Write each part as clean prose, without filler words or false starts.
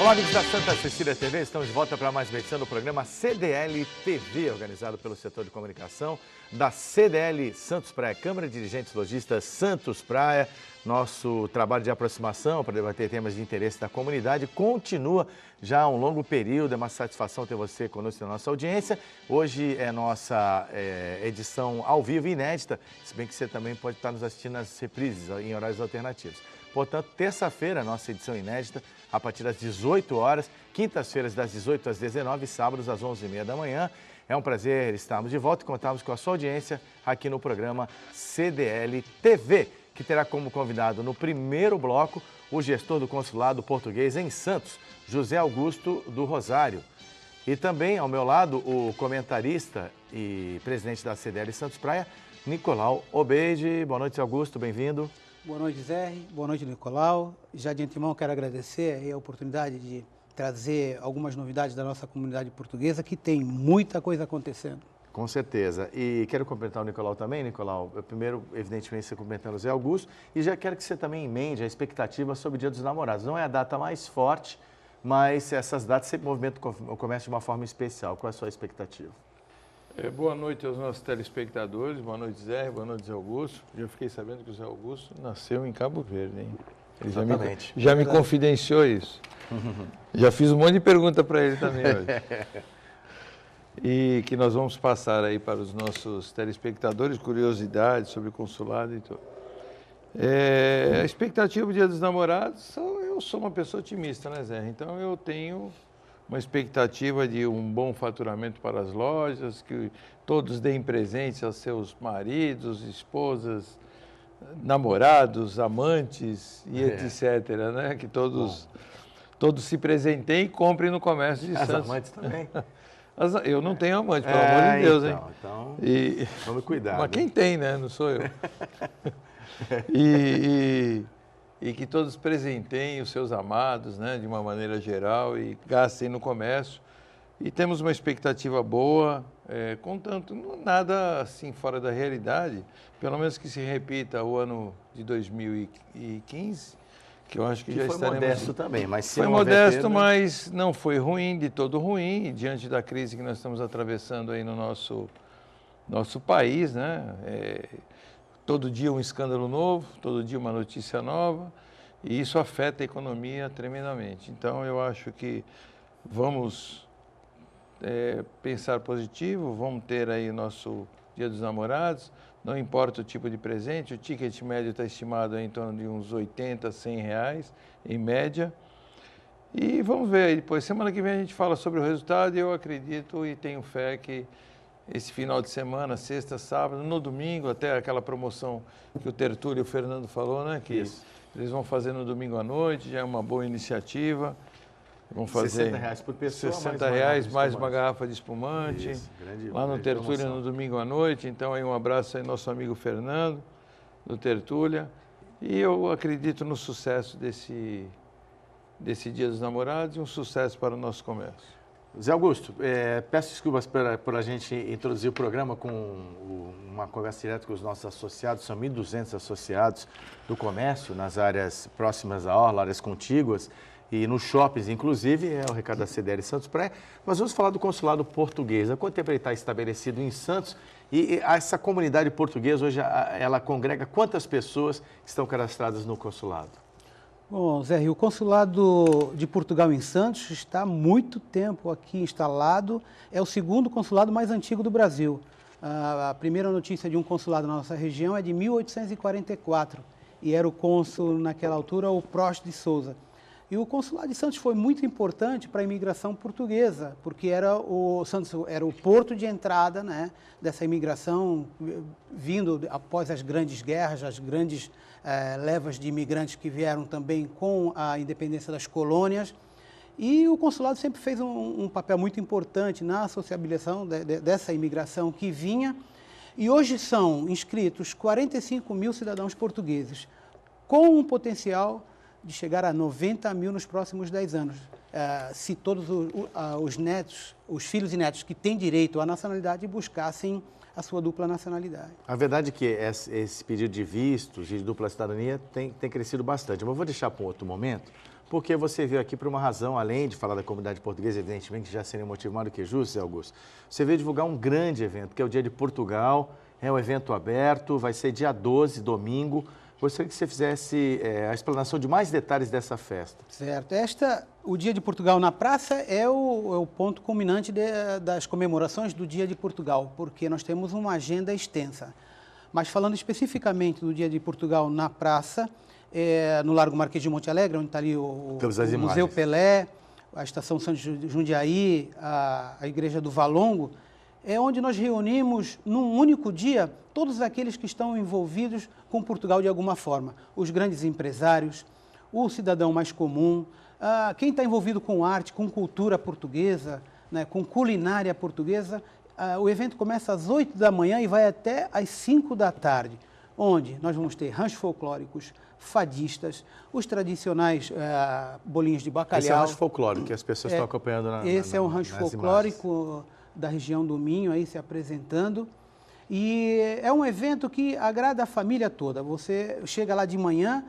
Olá, amigos da Santa Cecília TV, estamos de volta para mais uma edição do programa CDL TV, organizado pelo setor de comunicação da CDL Santos Praia, Câmara de Dirigentes Lojistas Santos Praia. Nosso trabalho de aproximação para debater temas de interesse da comunidade continua já há um longo período. É uma satisfação ter você conosco na nossa audiência. Hoje é nossa edição ao vivo e inédita, se bem que você também pode estar nos assistindo nas reprises em horários alternativos. Portanto, terça-feira, nossa edição inédita, a partir das 18 horas, quintas-feiras das 18 às 19 e sábados às 11h30 da manhã. É um prazer estarmos de volta e contarmos com a sua audiência aqui no programa CDL TV, que terá como convidado no primeiro bloco o gestor do Consulado Português em Santos, José Augusto do Rosário. E também, ao meu lado, o comentarista e presidente da CDL Santos Praia, Nicolau Obeide. Boa noite, Augusto, bem-vindo. Boa noite, Zé. Boa noite, Nicolau. Já de antemão quero agradecer a oportunidade de trazer algumas novidades da nossa comunidade portuguesa, que tem muita coisa acontecendo. Com certeza. E quero cumprimentar o Nicolau também, Nicolau. Eu primeiro, evidentemente, você cumprimentando o Zé Augusto. E já quero que você também emende a expectativa sobre o Dia dos Namorados. Não é a data mais forte, mas essas datas sempre movimentam o comércio de uma forma especial. Qual é a sua expectativa? Boa noite aos nossos telespectadores, boa noite Zé, boa noite Zé Augusto. Já fiquei sabendo que o Zé Augusto nasceu em Cabo Verde, hein? Ele já me confidenciou isso. Já fiz um monte de pergunta para ele também hoje. E que nós vamos passar aí para os nossos telespectadores, curiosidades sobre o consulado e tudo. A expectativa do Dia dos Namorados, eu sou uma pessoa otimista, né Zé? Então eu tenho uma expectativa de um bom faturamento para as lojas, que todos deem presentes aos seus maridos, esposas, namorados, amantes e etc., né? Que todos se presentem e comprem no comércio de Santos. As amantes também? Eu não tenho amante, pelo amor de Deus, hein? Então, vamos cuidar. Mas quem tem, né? Não sou eu. E que todos presentem os seus amados, né, de uma maneira geral, e gastem no comércio. E temos uma expectativa boa, contanto, nada assim fora da realidade, pelo menos que se repita o ano de 2015, que eu acho que já estaremos... Foi modesto também, mas se foi modesto, mas não foi ruim, de todo ruim, diante da crise que nós estamos atravessando aí no nosso país, né? Todo dia um escândalo novo, todo dia uma notícia nova, e isso afeta a economia tremendamente. Então, eu acho que vamos pensar positivo, vamos ter aí o nosso Dia dos Namorados, não importa o tipo de presente, o ticket médio está estimado em torno de uns R$80, R$100, em média. E vamos ver aí depois. Semana que vem a gente fala sobre o resultado e eu acredito e tenho fé que esse final de semana, sexta, sábado, no domingo, até aquela promoção que o Tertúlio e o Fernando falou, né? Que eles vão fazer no domingo à noite, já é uma boa iniciativa. Vão fazer R$60 por pessoa, R$60 mais uma garrafa de espumante. Isso, lá no Tertúlia no domingo à noite. Então, aí um abraço aí ao nosso amigo Fernando, do Tertúlia. E eu acredito no sucesso desse Dia dos Namorados e um sucesso para o nosso comércio. Zé Augusto, peço desculpas por a gente introduzir o programa com uma conversa direta com os nossos associados, são 1.200 associados do comércio nas áreas próximas à orla, áreas contíguas e nos shoppings, inclusive, é o recado da CDL Santos Praia. Mas vamos falar do consulado português. Há quanto tempo ele está estabelecido em Santos? E essa comunidade portuguesa hoje, ela congrega quantas pessoas que estão cadastradas no consulado? Bom, Zé, o Consulado de Portugal em Santos está há muito tempo aqui instalado. É o segundo consulado mais antigo do Brasil. A primeira notícia de um consulado na nossa região é de 1844 e era o cônsul naquela altura, o Prost de Souza. E o Consulado de Santos foi muito importante para a imigração portuguesa, porque Santos era o porto de entrada, né, dessa imigração vindo após as grandes guerras, as grandes levas de imigrantes que vieram também com a independência das colônias. E o consulado sempre fez um papel muito importante na sociabilização dessa imigração que vinha. E hoje são inscritos 45 mil cidadãos portugueses, com um potencial de chegar a 90 mil nos próximos 10 anos. Se todos os netos, os filhos e netos que têm direito à nacionalidade buscassem a sua dupla nacionalidade. A verdade é que esse pedido de vistos, de dupla cidadania, tem crescido bastante. Mas eu vou deixar para um outro momento, porque você veio aqui por uma razão, além de falar da comunidade portuguesa, evidentemente, que já seria um motivo mais do que justo, Zé Augusto. Você veio divulgar um grande evento, que é o Dia de Portugal, é um evento aberto, vai ser dia 12, domingo. Gostaria que você fizesse a explanação de mais detalhes dessa festa. Certo. O Dia de Portugal na Praça é o ponto culminante das comemorações do Dia de Portugal, porque nós temos uma agenda extensa. Mas falando especificamente do Dia de Portugal na Praça, no Largo Marquês de Monte Alegre, onde está ali o Museu Pelé, a Estação Santos Jundiaí, a Igreja do Valongo, é onde nós reunimos num único dia todos aqueles que estão envolvidos com Portugal de alguma forma. Os grandes empresários, o cidadão mais comum, quem está envolvido com arte, com cultura portuguesa, né, com culinária portuguesa. O evento começa às 8 da manhã e vai até às 5 da tarde, onde nós vamos ter ranchos folclóricos, fadistas, os tradicionais bolinhos de bacalhau. Esse é o rancho folclórico que as pessoas estão acompanhando Esse é um rancho folclórico da região do Minho, aí se apresentando. E é um evento que agrada a família toda. Você chega lá de manhã,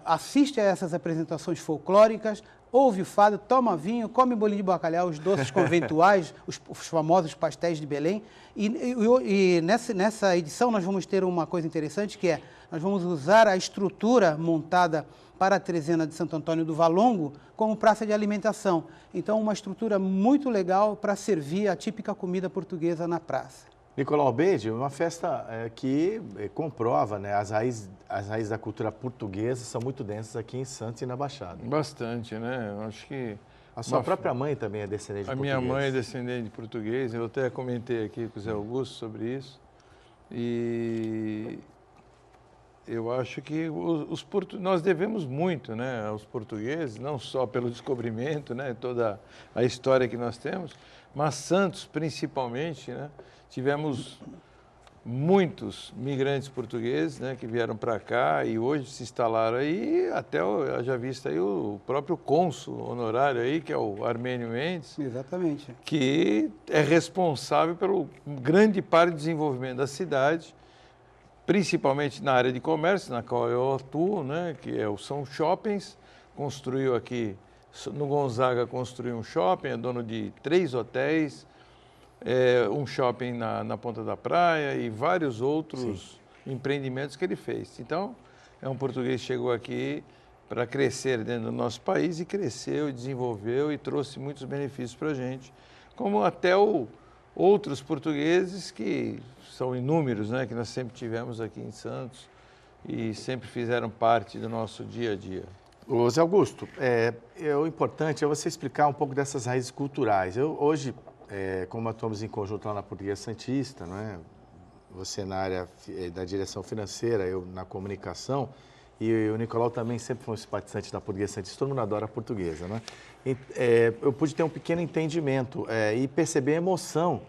assiste a essas apresentações folclóricas, ouve o fado, toma vinho, come bolinho de bacalhau, os doces conventuais, os famosos pastéis de Belém. E nessa edição nós vamos ter uma coisa interessante, que nós vamos usar a estrutura montada para a Trezena de Santo Antônio do Valongo como praça de alimentação. Então, uma estrutura muito legal para servir a típica comida portuguesa na praça. Nicolau Obeide, uma festa que comprova, né, as raízes da cultura portuguesa são muito densas aqui em Santos e na Baixada. Bastante, né? Eu acho que... A sua própria mãe também é descendente de português. A minha mãe é descendente de português, eu até comentei aqui com o Zé Augusto sobre isso. E eu acho que nós devemos muito, né, aos portugueses, não só pelo descobrimento, né, toda a história que nós temos, mas Santos principalmente, né? Tivemos muitos migrantes portugueses, né, que vieram para cá e hoje se instalaram aí, até já visto aí o próprio cônsul honorário aí, que é o Armênio Mendes. Exatamente. Que é responsável pelo grande parte do desenvolvimento da cidade, principalmente na área de comércio, na qual eu atuo, né, que são shoppings. Construiu aqui, no Gonzaga, construiu um shopping, é dono de 3 hotéis, um shopping na Ponta da Praia e vários outros empreendimentos que ele fez. Então, é um português que chegou aqui para crescer dentro do nosso país e cresceu, desenvolveu e trouxe muitos benefícios para a gente, como até outros portugueses que são inúmeros, né, que nós sempre tivemos aqui em Santos e sempre fizeram parte do nosso dia a dia. Ô Zé Augusto, o importante é você explicar um pouco dessas raízes culturais. Hoje, como atuamos em conjunto lá na Portuguesa Santista, não é? Você na área da direção financeira, eu na comunicação, e o Nicolau também sempre foi um simpatizante da Portuguesa Santista, todo mundo adora a portuguesa, né? Eu pude ter um pequeno entendimento e perceber a emoção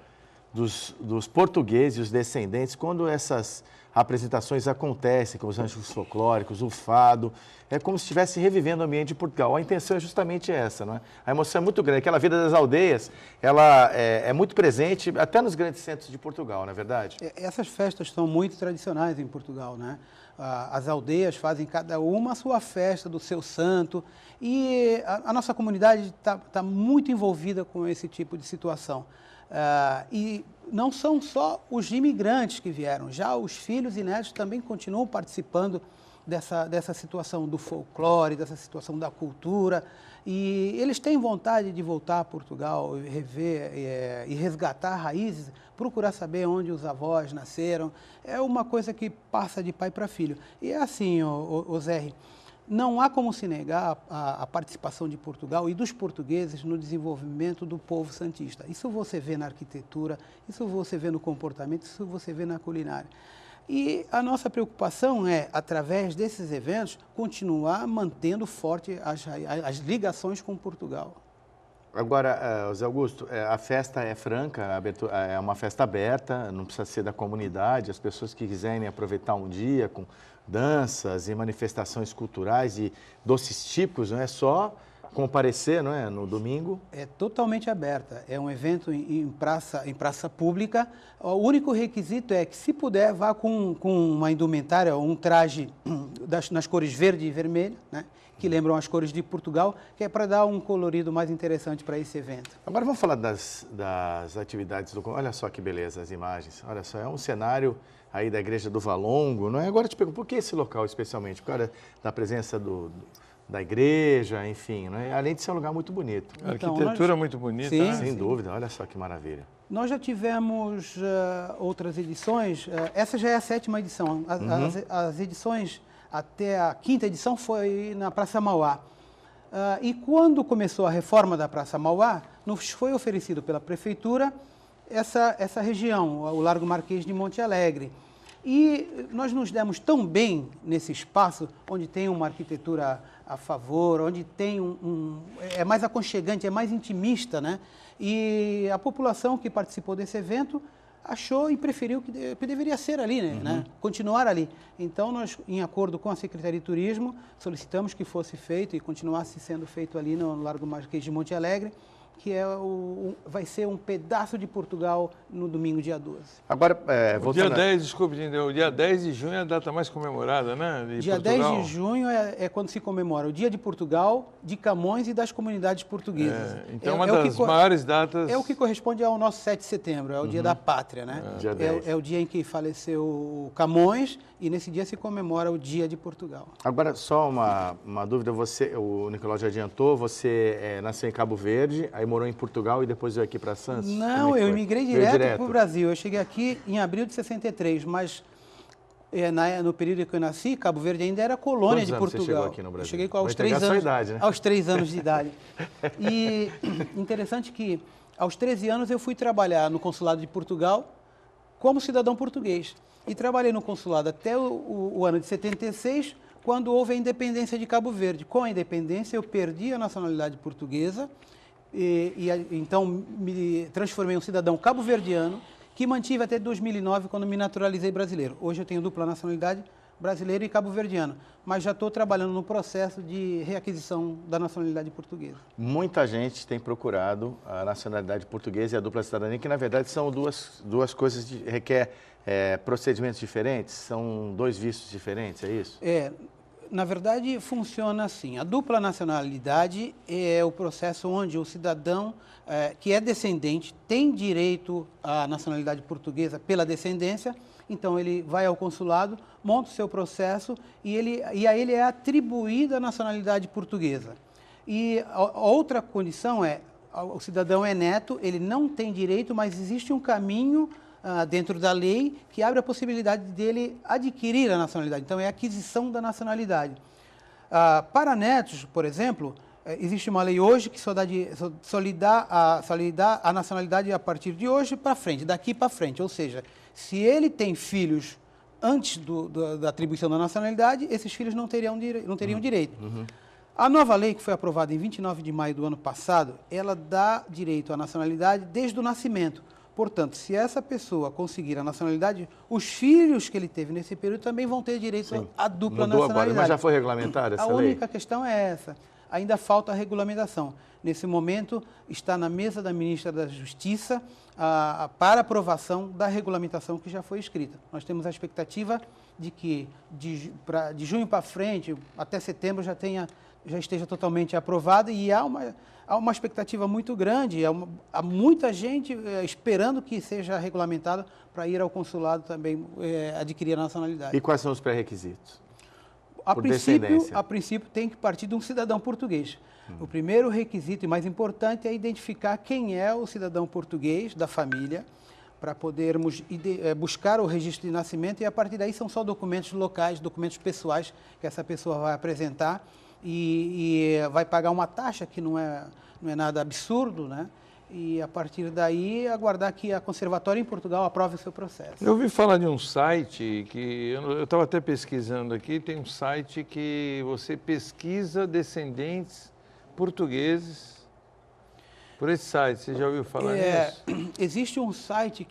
dos portugueses e os descendentes quando essas apresentações acontecem, como os ranchos folclóricos, o fado. É como se estivesse revivendo o ambiente de Portugal. A intenção é justamente essa, não é? A emoção é muito grande. Aquela vida das aldeias, ela é muito presente até nos grandes centros de Portugal, não é verdade? Essas festas são muito tradicionais em Portugal, né? As aldeias fazem cada uma a sua festa do seu santo e a nossa comunidade está muito envolvida com esse tipo de situação. E não são só os imigrantes que vieram, já os filhos e netos também continuam participando dessa situação do folclore, dessa situação da cultura, e eles têm vontade de voltar a Portugal, rever e resgatar raízes, procurar saber onde os avós nasceram. É uma coisa que passa de pai para filho. E é assim, Zé, não há como se negar a participação de Portugal e dos portugueses no desenvolvimento do povo santista. Isso você vê na arquitetura, isso você vê no comportamento, isso você vê na culinária. E a nossa preocupação é, através desses eventos, continuar mantendo forte as ligações com Portugal. Agora, Zé Augusto, a festa é franca, é uma festa aberta, não precisa ser da comunidade, as pessoas que quiserem aproveitar um dia com danças e manifestações culturais e doces típicos, não é só comparecer, não é, no domingo? É totalmente aberta. É um evento em praça pública. O único requisito é que, se puder, vá com uma indumentária, um traje nas cores verde e vermelho, né, que lembram as cores de Portugal, que é para dar um colorido mais interessante para esse evento. Agora vamos falar das atividades do... Olha só que beleza as imagens. Olha só, é um cenário aí da Igreja do Valongo, não é? Agora eu te pergunto, por que esse local especialmente? Por causa da presença da igreja, enfim, né? Além de ser um lugar muito bonito. A arquitetura é muito bonita, sim, né? Sem dúvida, olha só que maravilha. Nós já tivemos outras edições, essa já é a 7ª edição. As edições até a 5ª edição foi na Praça Mauá. E quando começou a reforma da Praça Mauá, nos foi oferecido pela Prefeitura essa região, o Largo Marquês de Monte Alegre. E nós nos demos tão bem nesse espaço, onde tem uma arquitetura a favor, onde tem é mais aconchegante, é mais intimista, né? E a população que participou desse evento achou e preferiu que deveria ser ali, né? Continuar ali. Então, nós, em acordo com a Secretaria de Turismo, solicitamos que fosse feito e continuasse sendo feito ali no Largo Marquês de Monte Alegre, que vai ser um pedaço de Portugal no domingo, dia 12. Agora, voltando... O dia 10 de junho é a data mais comemorada, né? Dia 10 de junho é quando se comemora o Dia de Portugal, de Camões e das comunidades portuguesas. Então, uma das maiores datas... É o que corresponde ao nosso 7 de setembro, é o Dia da Pátria, né? É o dia em que faleceu o Camões, e nesse dia se comemora o Dia de Portugal. Agora, só uma dúvida, o Nicolau já adiantou, você nasceu em Cabo Verde, aí morou em Portugal e depois veio aqui para Santos? Não, eu imigrei direto para o Brasil. Eu cheguei aqui em abril de 63, mas no período que eu nasci, Cabo Verde ainda era colônia de Portugal. Você chegou aqui no Brasil? Eu cheguei aos 3 anos, sua idade, né? Aos 3 anos de idade. E interessante que aos 13 anos eu fui trabalhar no consulado de Portugal como cidadão português. E trabalhei no consulado até o ano de 76, quando houve a independência de Cabo Verde. Com a independência, eu perdi a nacionalidade portuguesa, então me transformei em um cidadão cabo-verdiano, que mantive até 2009, quando me naturalizei brasileiro. Hoje eu tenho dupla nacionalidade, brasileiro e cabo-verdiano, mas já estou trabalhando no processo de reaquisição da nacionalidade portuguesa. Muita gente tem procurado a nacionalidade portuguesa e a dupla cidadania, que na verdade são duas coisas que requer procedimentos diferentes, são 2 vistos diferentes, é isso? Na verdade, funciona assim. A dupla nacionalidade é o processo onde o cidadão que é descendente tem direito à nacionalidade portuguesa pela descendência. Então, ele vai ao consulado, monta o seu processo e a ele é atribuída a nacionalidade portuguesa. E a outra condição o cidadão é neto, ele não tem direito, mas existe um caminho dentro da lei que abre a possibilidade dele adquirir a nacionalidade. Então, é a aquisição da nacionalidade. Para netos, por exemplo, existe uma lei hoje que só lhe dá a nacionalidade a partir de hoje para frente, daqui para frente. Ou seja, se ele tem filhos antes da atribuição da nacionalidade, esses filhos não teriam direito. A nova lei, que foi aprovada em 29 de maio do ano passado, ela dá direito à nacionalidade desde o nascimento. Portanto, se essa pessoa conseguir a nacionalidade, os filhos que ele teve nesse período também vão ter direito à dupla nacionalidade. Agora, mas já foi regulamentada essa lei? A única questão é essa. Ainda falta a regulamentação. Nesse momento, está na mesa da ministra da Justiça para aprovação da regulamentação que já foi escrita. Nós temos a expectativa de que de junho para frente, até setembro, já esteja totalmente aprovada, e há uma expectativa muito grande, há muita gente esperando que seja regulamentada para ir ao consulado também adquirir a nacionalidade. E quais são os pré-requisitos? A princípio tem que partir de um cidadão português. O primeiro requisito e mais importante é identificar quem é o cidadão português da família, para podermos buscar o registro de nascimento, e a partir daí são só documentos locais, documentos pessoais que essa pessoa vai apresentar e vai pagar uma taxa que não é nada absurdo, né? E a partir daí aguardar que a Conservatória em Portugal aprove o seu processo. Eu ouvi falar de um site que eu estava até pesquisando aqui, tem um site que você pesquisa descendentes portugueses por esse site. Você já ouviu falar nisso? Existe um site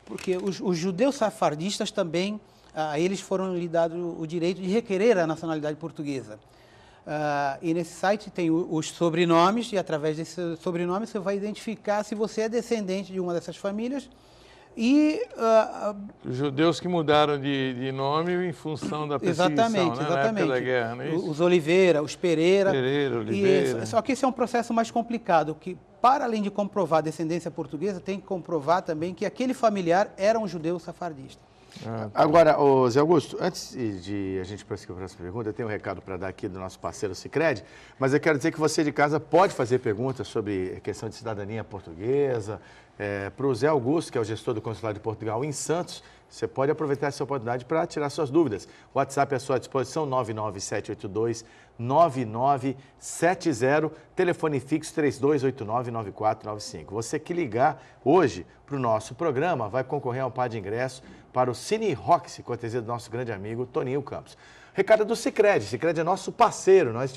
porque os judeus safardistas também, a eles foram lhe dado o direito de requerer a nacionalidade portuguesa. E nesse site tem os sobrenomes, e através desse sobrenome você vai identificar se você é descendente de uma dessas famílias. E os judeus que mudaram de nome em função da perseguição, exatamente, né? exatamente. Na época da guerra, não é isso? Os Oliveira, os Pereira. Oliveira. Só que esse é um processo mais complicado, que para além de comprovar a descendência portuguesa, tem que comprovar também que aquele familiar era um judeu safardista. Agora, Zé Augusto, antes de a gente prosseguir para a próxima pergunta, eu tenho um recado para dar aqui do nosso parceiro Sicredi, mas eu quero dizer que você de casa pode fazer perguntas sobre a questão de cidadania portuguesa. Para o Zé Augusto, que é o gestor do Consulado de Portugal em Santos, você pode aproveitar essa oportunidade para tirar suas dúvidas. O WhatsApp é à sua disposição, 99782-9970, telefone fixo 3289-9495. Você que ligar hoje para o nosso programa vai concorrer a um par de ingressos para o Cine Roxy, cortesia do nosso grande amigo Toninho Campos. Recado do Sicredi. Sicredi é nosso parceiro. Nós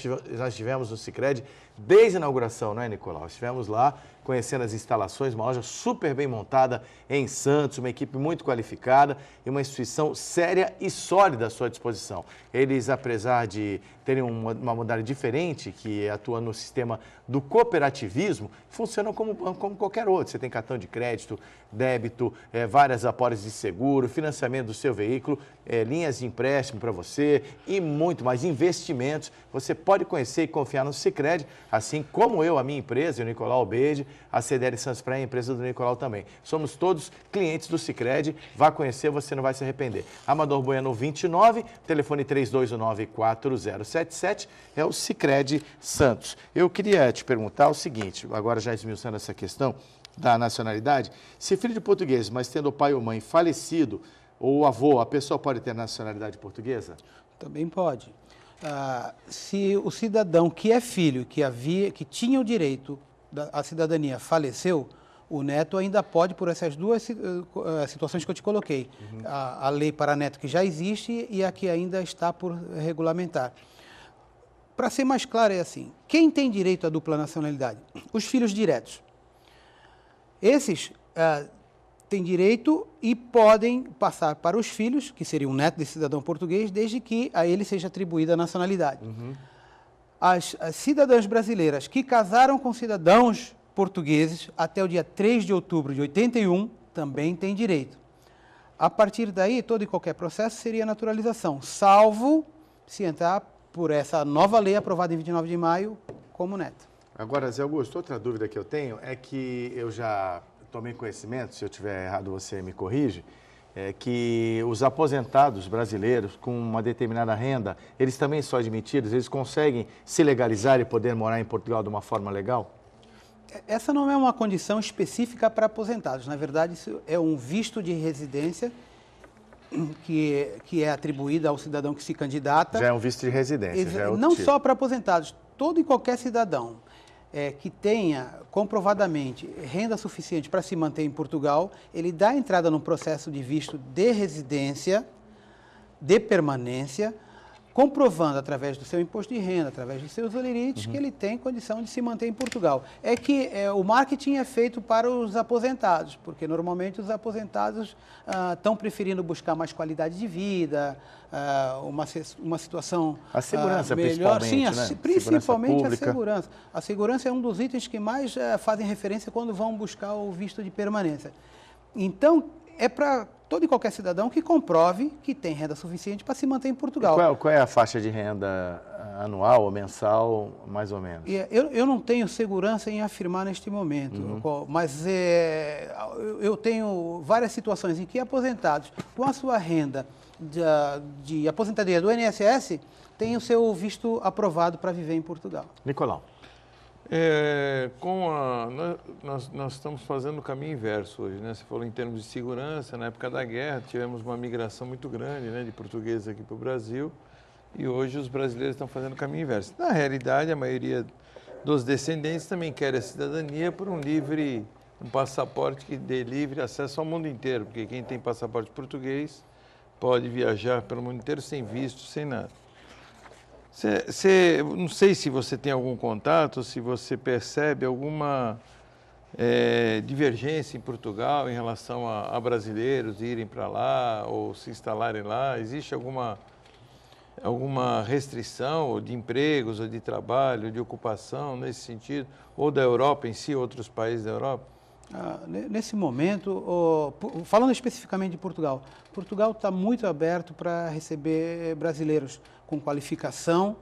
estivemos no Sicredi desde a inauguração, não é, Nicolau? Estivemos lá conhecendo as instalações, uma loja super bem montada em Santos, uma equipe muito qualificada e uma instituição séria e sólida à sua disposição. Eles, apesar de terem uma modalidade diferente, que atua no sistema do cooperativismo, funcionam como qualquer outro. Você tem cartão de crédito, débito, várias apólices de seguro, financiamento do seu veículo, linhas de empréstimo para você e muito mais investimentos. Você pode conhecer e confiar no Sicredi, assim como eu, a minha empresa, o Nicolau Obeide, a CDL Santos Praia, a empresa do Nicolau também. Somos todos clientes do Sicredi. Vá conhecer, você não vai se arrepender. Amador Bueno 29, telefone 3219-4077, é o Sicredi Santos. Eu queria te perguntar o seguinte, agora já esmiuçando essa questão da nacionalidade, se filho de português, mas tendo o pai ou mãe falecido, ou o avô, a pessoa pode ter nacionalidade portuguesa? Também pode. Se o cidadão que é filho, que tinha o direito à cidadania, faleceu, o neto ainda pode, por essas duas situações que eu te coloquei. Uhum. A lei para neto que já existe e a que ainda está por regulamentar. Para ser mais claro, é assim, quem tem direito à dupla nacionalidade? Os filhos diretos. Esses têm direito e podem passar para os filhos, que seriam um neto de cidadão português, desde que a ele seja atribuída a nacionalidade. Uhum. As cidadãs brasileiras que casaram com cidadãos portugueses até o dia 3 de outubro de 81 também têm direito. A partir daí, todo e qualquer processo seria naturalização, salvo se entrar por essa nova lei aprovada em 29 de maio como neto. Agora, Zé Augusto, outra dúvida que eu tenho é que eu já tomei conhecimento, se eu estiver errado você me corrige, que os aposentados brasileiros com uma determinada renda, eles também são admitidos, eles conseguem se legalizar e poder morar em Portugal de uma forma legal? Essa não é uma condição específica para aposentados. Na verdade, isso é um visto de residência que é atribuído ao cidadão que se candidata. Já é um visto de residência. Já é outro não tipo. só para aposentados, todo e qualquer cidadão que tenha comprovadamente renda suficiente para se manter em Portugal, ele dá entrada num processo de visto de residência, de permanência, comprovando através do seu imposto de renda, através dos seus olerites, que ele tem condição de se manter em Portugal. O marketing é feito para os aposentados, porque normalmente os aposentados estão preferindo buscar mais qualidade de vida, uma situação a segurança, melhor. Sim, né? Principalmente a segurança. A segurança é um dos itens que mais fazem referência quando vão buscar o visto de permanência. Então, é para todo e qualquer cidadão que comprove que tem renda suficiente para se manter em Portugal. Qual é a faixa de renda anual ou mensal, mais ou menos? Eu não tenho segurança em afirmar neste momento, mas eu tenho várias situações em que aposentados com a sua renda de aposentadoria do INSS têm o seu visto aprovado para viver em Portugal. Nicolau. Nós estamos fazendo o caminho inverso hoje, né? Você falou em termos de segurança, na época da guerra tivemos uma migração muito grande, né, de portugueses aqui para o Brasil e hoje os brasileiros estão fazendo o caminho inverso. Na realidade, a maioria dos descendentes também quer a cidadania por um passaporte que dê livre acesso ao mundo inteiro, porque quem tem passaporte português pode viajar pelo mundo inteiro sem visto, sem nada. Não sei se você tem algum contato, se você percebe alguma divergência em Portugal em relação a brasileiros irem para lá ou se instalarem lá. Existe alguma alguma restrição ou de empregos, ou de trabalho, de ocupação nesse sentido, ou da Europa em si, outros países da Europa? Nesse momento, falando especificamente de Portugal, Portugal está muito aberto para receber brasileiros com qualificação,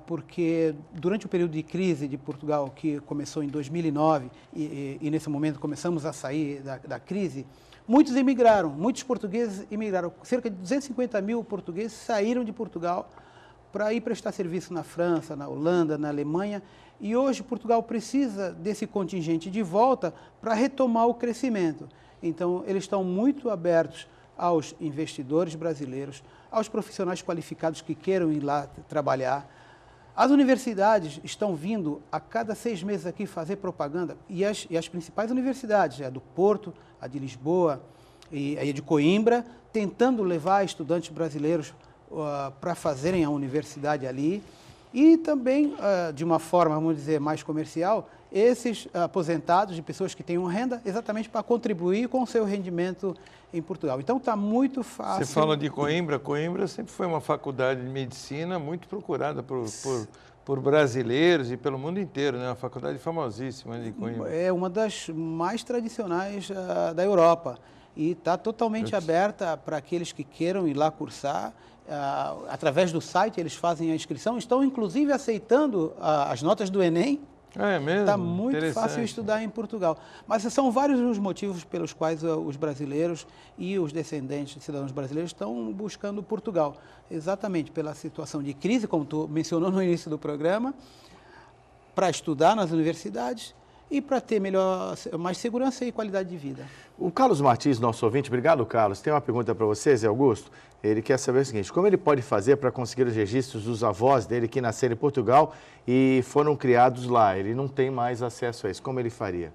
porque durante o período de crise de Portugal, que começou em 2009, e nesse momento começamos a sair da crise, muitos emigraram, muitos portugueses emigraram. Cerca de 250 mil portugueses saíram de Portugal para ir prestar serviço na França, na Holanda, na Alemanha. E hoje Portugal precisa desse contingente de volta para retomar o crescimento. Então, eles estão muito abertos aos investidores brasileiros, aos profissionais qualificados que queiram ir lá trabalhar. As universidades estão vindo a cada 6 meses aqui fazer propaganda, e as principais universidades, a do Porto, a de Lisboa e a de Coimbra, tentando levar estudantes brasileiros para fazerem a universidade ali. E também, de uma forma, vamos dizer, mais comercial, esses aposentados de pessoas que tenham renda, exatamente para contribuir com o seu rendimento em Portugal. Então, está muito fácil. Você fala de Coimbra. Coimbra sempre foi uma faculdade de medicina muito procurada por brasileiros e pelo mundo inteiro, né? Uma faculdade famosíssima de Coimbra. É uma das mais tradicionais da Europa e está totalmente aberta para aqueles que queiram ir lá cursar. Através do site eles fazem a inscrição, estão inclusive aceitando as notas do Enem. É mesmo? Está muito fácil estudar em Portugal. Mas são vários os motivos pelos quais os brasileiros e os descendentes de cidadãos brasileiros estão buscando Portugal. Exatamente pela situação de crise, como tu mencionou no início do programa, para estudar nas universidades e para ter mais segurança e qualidade de vida. O Carlos Martins, nosso ouvinte, obrigado, Carlos. Tem uma pergunta para você, Zé Augusto. Ele quer saber o seguinte: como ele pode fazer para conseguir os registros dos avós dele que nasceram em Portugal e foram criados lá? Ele não tem mais acesso a isso. Como ele faria?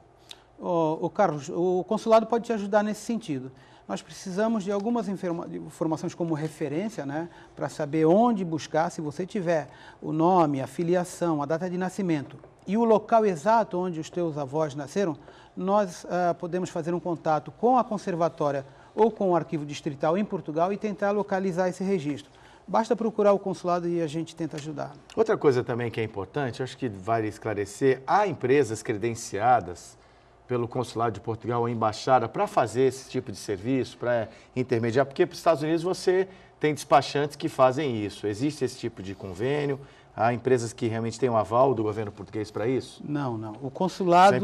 Carlos, o consulado pode te ajudar nesse sentido. Nós precisamos de algumas informações como referência, né, para saber onde buscar. Se você tiver o nome, a filiação, a data de nascimento e o local exato onde os teus avós nasceram, nós podemos fazer um contato com a conservatória ou com o arquivo distrital em Portugal e tentar localizar esse registro. Basta procurar o consulado e a gente tenta ajudar. Outra coisa também que é importante, acho que vale esclarecer, há empresas credenciadas pelo Consulado de Portugal ou embaixada para fazer esse tipo de serviço, para intermediar, porque para os Estados Unidos você tem despachantes que fazem isso. Existe esse tipo de convênio? Há empresas que realmente têm um aval do governo português para isso? Não. O consulado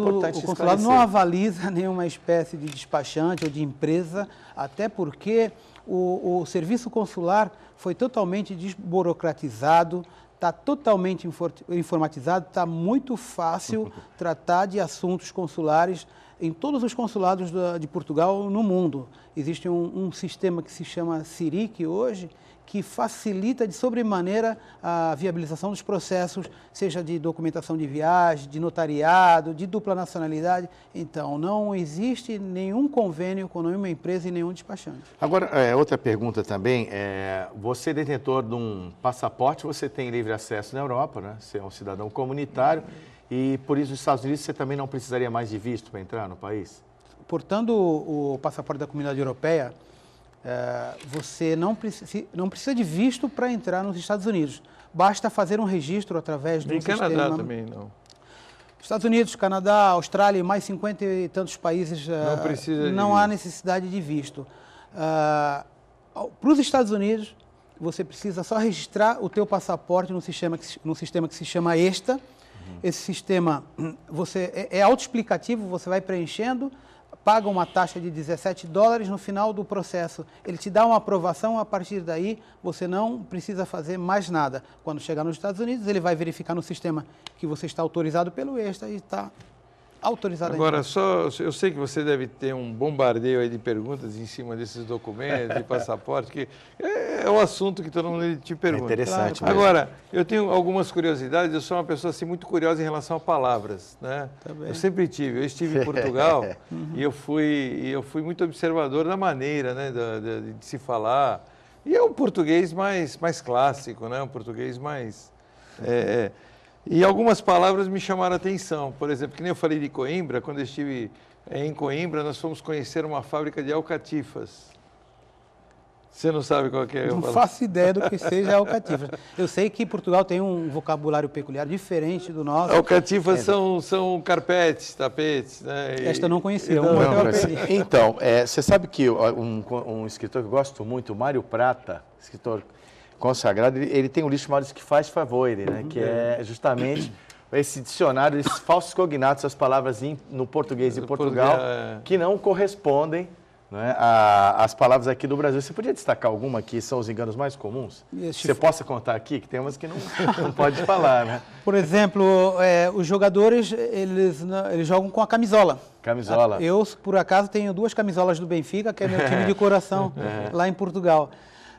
não avaliza nenhuma espécie de despachante ou de empresa, até porque o serviço consular foi totalmente desburocratizado, está totalmente informatizado, está muito fácil tratar de assuntos consulares em todos os consulados de Portugal no mundo. Existe um sistema que se chama SIRIC hoje, que facilita de sobremaneira a viabilização dos processos, seja de documentação de viagem, de notariado, de dupla nacionalidade. Então, não existe nenhum convênio com nenhuma empresa e nenhum despachante. Agora, outra pergunta também, você detentor de um passaporte, você tem livre acesso na Europa, né? Você é um cidadão comunitário e, por isso, nos Estados Unidos você também não precisaria mais de visto para entrar no país? Portando o passaporte da Comunidade Europeia, você não precisa de visto para entrar nos Estados Unidos. Basta fazer um registro através do sistema... Em Canadá também, não. Estados Unidos, Canadá, Austrália e mais 50 e tantos países não há necessidade de visto. Para os Estados Unidos, você precisa só registrar o teu passaporte no sistema que se chama ESTA. Esse sistema é autoexplicativo, você vai preenchendo, paga uma taxa de $17, no final do processo ele te dá uma aprovação, a partir daí você não precisa fazer mais nada. Quando chegar nos Estados Unidos, ele vai verificar no sistema que você está autorizado pelo ESTA e está autorizado. Agora, eu sei que você deve ter um bombardeio aí de perguntas em cima desses documentos, de passaporte, que é o assunto que todo mundo te pergunta. É interessante. Claro. Agora, eu tenho algumas curiosidades, eu sou uma pessoa assim, muito curiosa em relação a palavras, né? Eu sempre tive, eu estive em Portugal e eu fui muito observador da maneira, né, de se falar. E é um português mais clássico, né? Um português mais... E algumas palavras me chamaram a atenção. Por exemplo, que nem eu falei de Coimbra, quando eu estive em Coimbra, nós fomos conhecer uma fábrica de alcatifas. Você não sabe qual que é? Não faço ideia do que seja alcatifas. Eu sei que Portugal tem um vocabulário peculiar, diferente do nosso. Alcatifas são carpetes, tapetes, né? Esta eu não conhecia. Então, você sabe que um escritor que eu gosto muito, Mário Prata, escritor consagrado, ele tem um livro chamado Que Faz Favor, né? Que é justamente esse dicionário, esses falsos cognatos, as palavras no português de Portugal, que não correspondem, né, às palavras aqui do Brasil. Você podia destacar alguma que são os enganos mais comuns? Você possa contar aqui, que tem umas que não pode falar, né? Por exemplo, os jogadores, eles jogam com a camisola. Camisola. Eu, por acaso, tenho 2 camisolas do Benfica, que é meu time de coração lá em Portugal.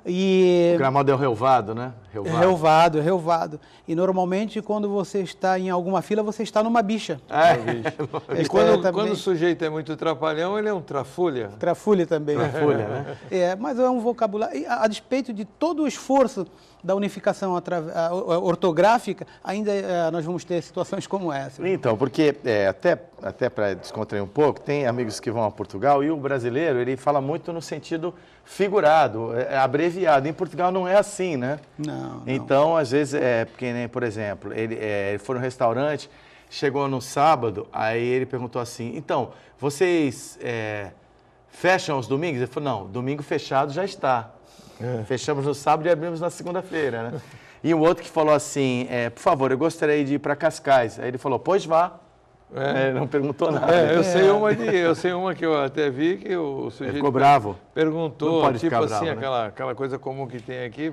O gramado é o relvado, né? Relvado. E normalmente, quando você está em alguma fila, você está numa bicha. E quando o sujeito é muito trapalhão, ele é um trafulha. Trafulha também. Trafulha, né? Mas é um vocabulário. E, a despeito de todo o esforço da unificação ortográfica, ainda nós vamos ter situações como essa. Então, porque até para descontrair um pouco, tem amigos que vão a Portugal e o brasileiro, ele fala muito no sentido figurado, abreviado. Em Portugal não é assim, né? Não. Então, às vezes, porque, né, por exemplo, ele foi no restaurante, chegou no sábado, aí ele perguntou assim, então, vocês fecham aos domingos? Ele falou, não, domingo fechado já está. Fechamos no sábado e abrimos na segunda-feira, né? E o outro que falou assim, por favor, eu gostaria de ir para Cascais. Aí ele falou, pois vá. Não perguntou nada. Eu sei uma que eu até vi que o sujeito ficou bravo. Perguntou, tipo assim, bravo, né? aquela coisa comum que tem aqui,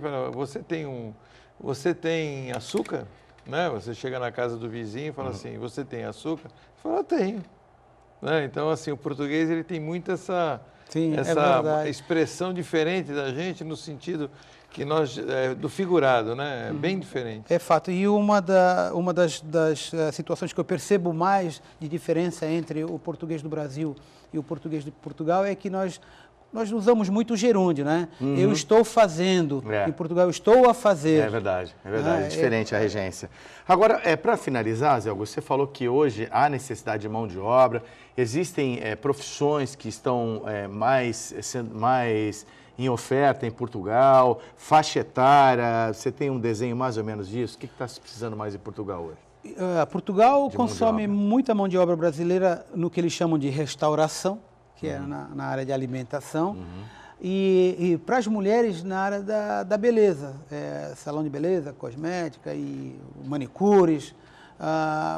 você tem açúcar? Né? Você chega na casa do vizinho e fala assim, você tem açúcar? Ele fala, tenho. Né? Então, assim, o português ele tem muito essa expressão diferente da gente no sentido que nós do figurado, né? É bem diferente. É fato. E uma das situações que eu percebo mais de diferença entre o português do Brasil e o português de Portugal é que nós usamos muito o gerúndio, né? Eu estou fazendo, em Portugal eu estou a fazer. É verdade, é diferente a regência. Agora, para finalizar, Zé Augusto, você falou que hoje há necessidade de mão de obra, existem profissões que estão mais em oferta em Portugal, faixa etária, você tem um desenho mais ou menos disso? O que está se precisando mais em Portugal hoje? Portugal consome muita mão de obra brasileira no que eles chamam de restauração, que é na área de alimentação, e para as mulheres na área da beleza, salão de beleza, cosmética e manicures,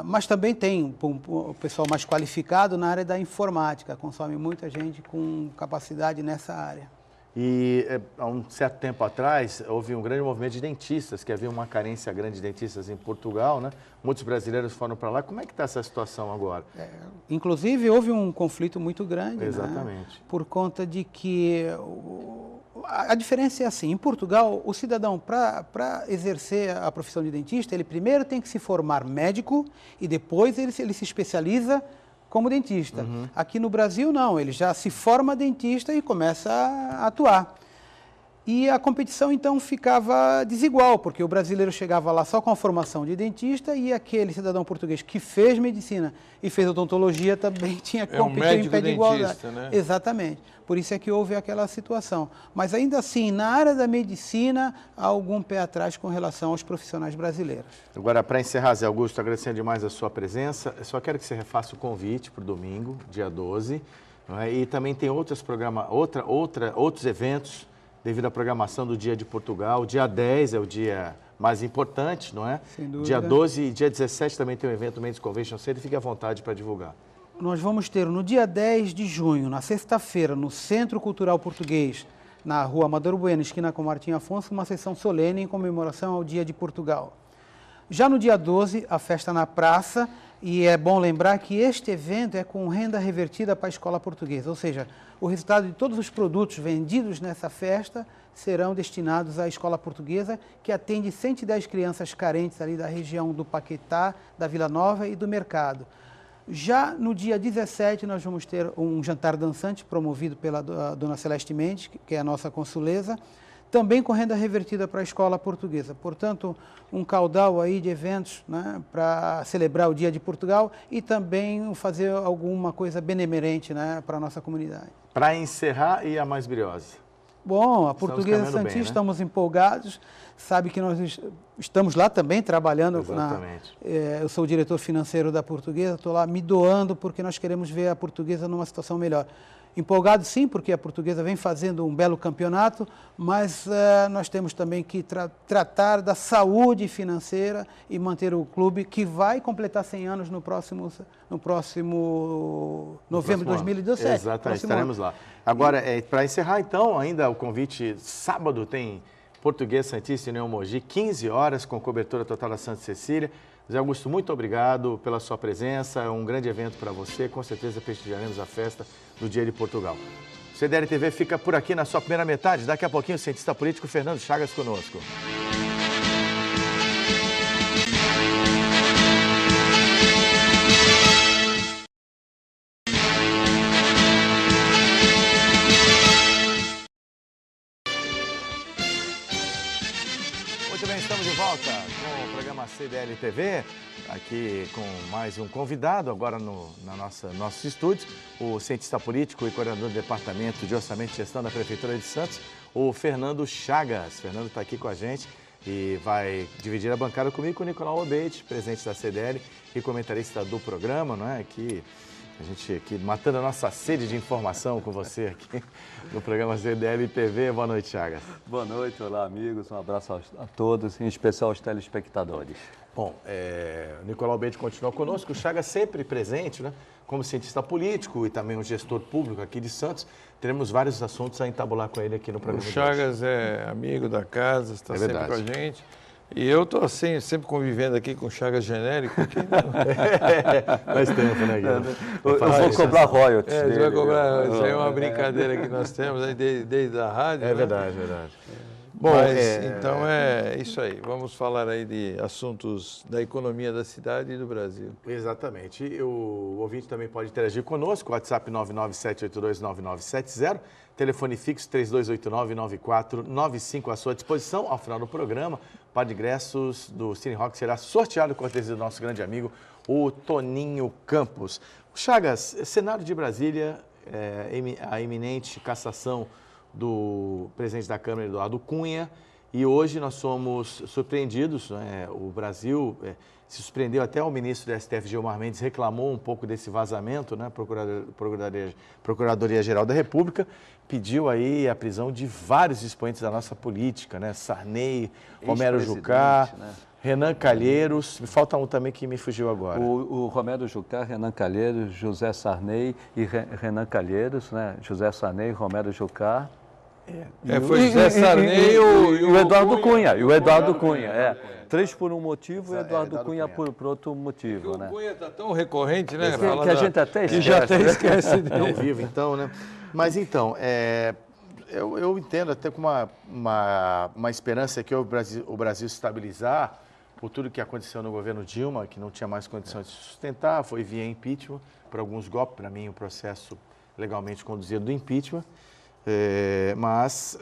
mas também tem o pessoal mais qualificado na área da informática, consome muita gente com capacidade nessa área. E há um certo tempo atrás, houve um grande movimento de dentistas, que havia uma carência grande de dentistas em Portugal, né? Muitos brasileiros foram para lá. Como é que está essa situação agora? Inclusive, houve um conflito muito grande, exatamente, né? Por conta de que a diferença é assim, em Portugal, o cidadão, para exercer a profissão de dentista, ele primeiro tem que se formar médico e depois ele se especializa como dentista. Aqui no Brasil, não, ele já se forma dentista e começa a atuar. E a competição, então, ficava desigual, porque o brasileiro chegava lá só com a formação de dentista e aquele cidadão português que fez medicina e fez odontologia também tinha que competir em pé de igualdade. Né? Exatamente. Por isso é que houve aquela situação. Mas, ainda assim, na área da medicina, há algum pé atrás com relação aos profissionais brasileiros. Agora, para encerrar, Zé Augusto, agradecendo demais a sua presença, eu só quero que você refaça o convite para o domingo, dia 12, e também tem outros eventos, devido à programação do Dia de Portugal. O dia 10 é o dia mais importante, não é? Sem dúvida. Dia 12 e dia 17 também tem o evento Mendes Convention Center. Fique à vontade para divulgar. Nós vamos ter no dia 10 de junho, na sexta-feira, no Centro Cultural Português, na Rua Amador Bueno, esquina com Martim Afonso, uma sessão solene em comemoração ao Dia de Portugal. Já no dia 12, a festa na praça, e é bom lembrar que este evento é com renda revertida para a escola portuguesa, ou seja, o resultado de todos os produtos vendidos nessa festa serão destinados à escola portuguesa, que atende 110 crianças carentes ali da região do Paquetá, da Vila Nova e do Mercado. Já no dia 17, nós vamos ter um jantar dançante promovido pela dona Celeste Mendes, que é a nossa consuleza, também com renda revertida para a escola portuguesa. Portanto, um caudal aí de eventos, né, para celebrar o Dia de Portugal e também fazer alguma coisa benemerente, né, para a nossa comunidade. Para encerrar, e a mais brilhosa? Bom, a Portuguesa Santista, bem, né? estamos empolgados, sabe que nós estamos lá também trabalhando. Exatamente. Eu sou o diretor financeiro da Portuguesa, estou lá me doando porque nós queremos ver a Portuguesa numa situação melhor. Empolgado sim, porque a Portuguesa vem fazendo um belo campeonato, mas nós temos também que tratar da saúde financeira e manter o clube, que vai completar 100 anos no próximo novembro de 2017. Exatamente, estaremos lá. Agora, para encerrar então, ainda o convite, sábado tem Portuguesa Santista e União Mogi, 15 horas, com cobertura total da Santa Cecília. Zé Augusto, muito obrigado pela sua presença, é um grande evento para você, com certeza prestigiaremos a festa do Dia de Portugal. O CDL TV fica por aqui na sua primeira metade, daqui a pouquinho o cientista político Fernando Chagas conosco. Muito bem, estamos de volta com o programa CDL TV, aqui com mais um convidado, agora nossos estúdios, o cientista político e coordenador do Departamento de Orçamento e Gestão da Prefeitura de Santos, o Fernando Chagas. Fernando está aqui com a gente e vai dividir a bancada comigo com o Nicolau Obeide, presidente da CDL e comentarista do programa, não é? A gente aqui matando a nossa sede de informação com você aqui no programa CDL TV. Boa noite, Chagas. Boa noite, olá amigos, um abraço a todos, em especial aos telespectadores. Bom, o Nicolau Obeide continua conosco, o Chagas sempre presente, né? Como cientista político e também um gestor público aqui de Santos. Teremos vários assuntos a entabular com ele aqui no programa. O Chagas é amigo da casa, está sempre com a gente. E eu estou assim, sempre convivendo aqui com Chagas genérico. Faz tempo, né, Guilherme? Eu vou cobrar royalties. Você vai cobrar, isso aí é uma brincadeira que nós temos aí desde a rádio. É verdade, verdade. Bom, então é isso aí. Vamos falar aí de assuntos da economia da cidade e do Brasil. Exatamente. E o ouvinte também pode interagir conosco, WhatsApp 997829970, telefone fixo 3289-9495 à sua disposição. Ao final do programa, o par de ingressos do Cine Rock será sorteado com a cortesia do nosso grande amigo, o Toninho Campos. Chagas, cenário de Brasília, a iminente cassação do presidente da Câmara, Eduardo Cunha, e hoje nós somos surpreendidos, né? O Brasil se surpreendeu, até o ministro do STF, Gilmar Mendes, reclamou um pouco desse vazamento, né? Procuradoria-Geral da República pediu aí a prisão de vários expoentes da nossa política, né? Sarney, Romero Jucá, né? Renan Calheiros, me falta um também que me fugiu agora. O Romero Jucá, Renan Calheiros, José Sarney e Renan Calheiros, né? José Sarney, Romero Jucá. Foi José Sarney e o Eduardo Cunha. E o Eduardo Cunha, Três por um motivo e o Eduardo Cunha por outro motivo, né? O Cunha está tão recorrente, né? Que a gente até esquece. Que já até esquece dele. Não vivo, então, né? Mas então, eu entendo até com uma esperança que o Brasil se estabilizar por tudo que aconteceu no governo Dilma, que não tinha mais condições de sustentar, foi via impeachment, por alguns golpes, para mim, o processo legalmente conduzido do impeachment. Mas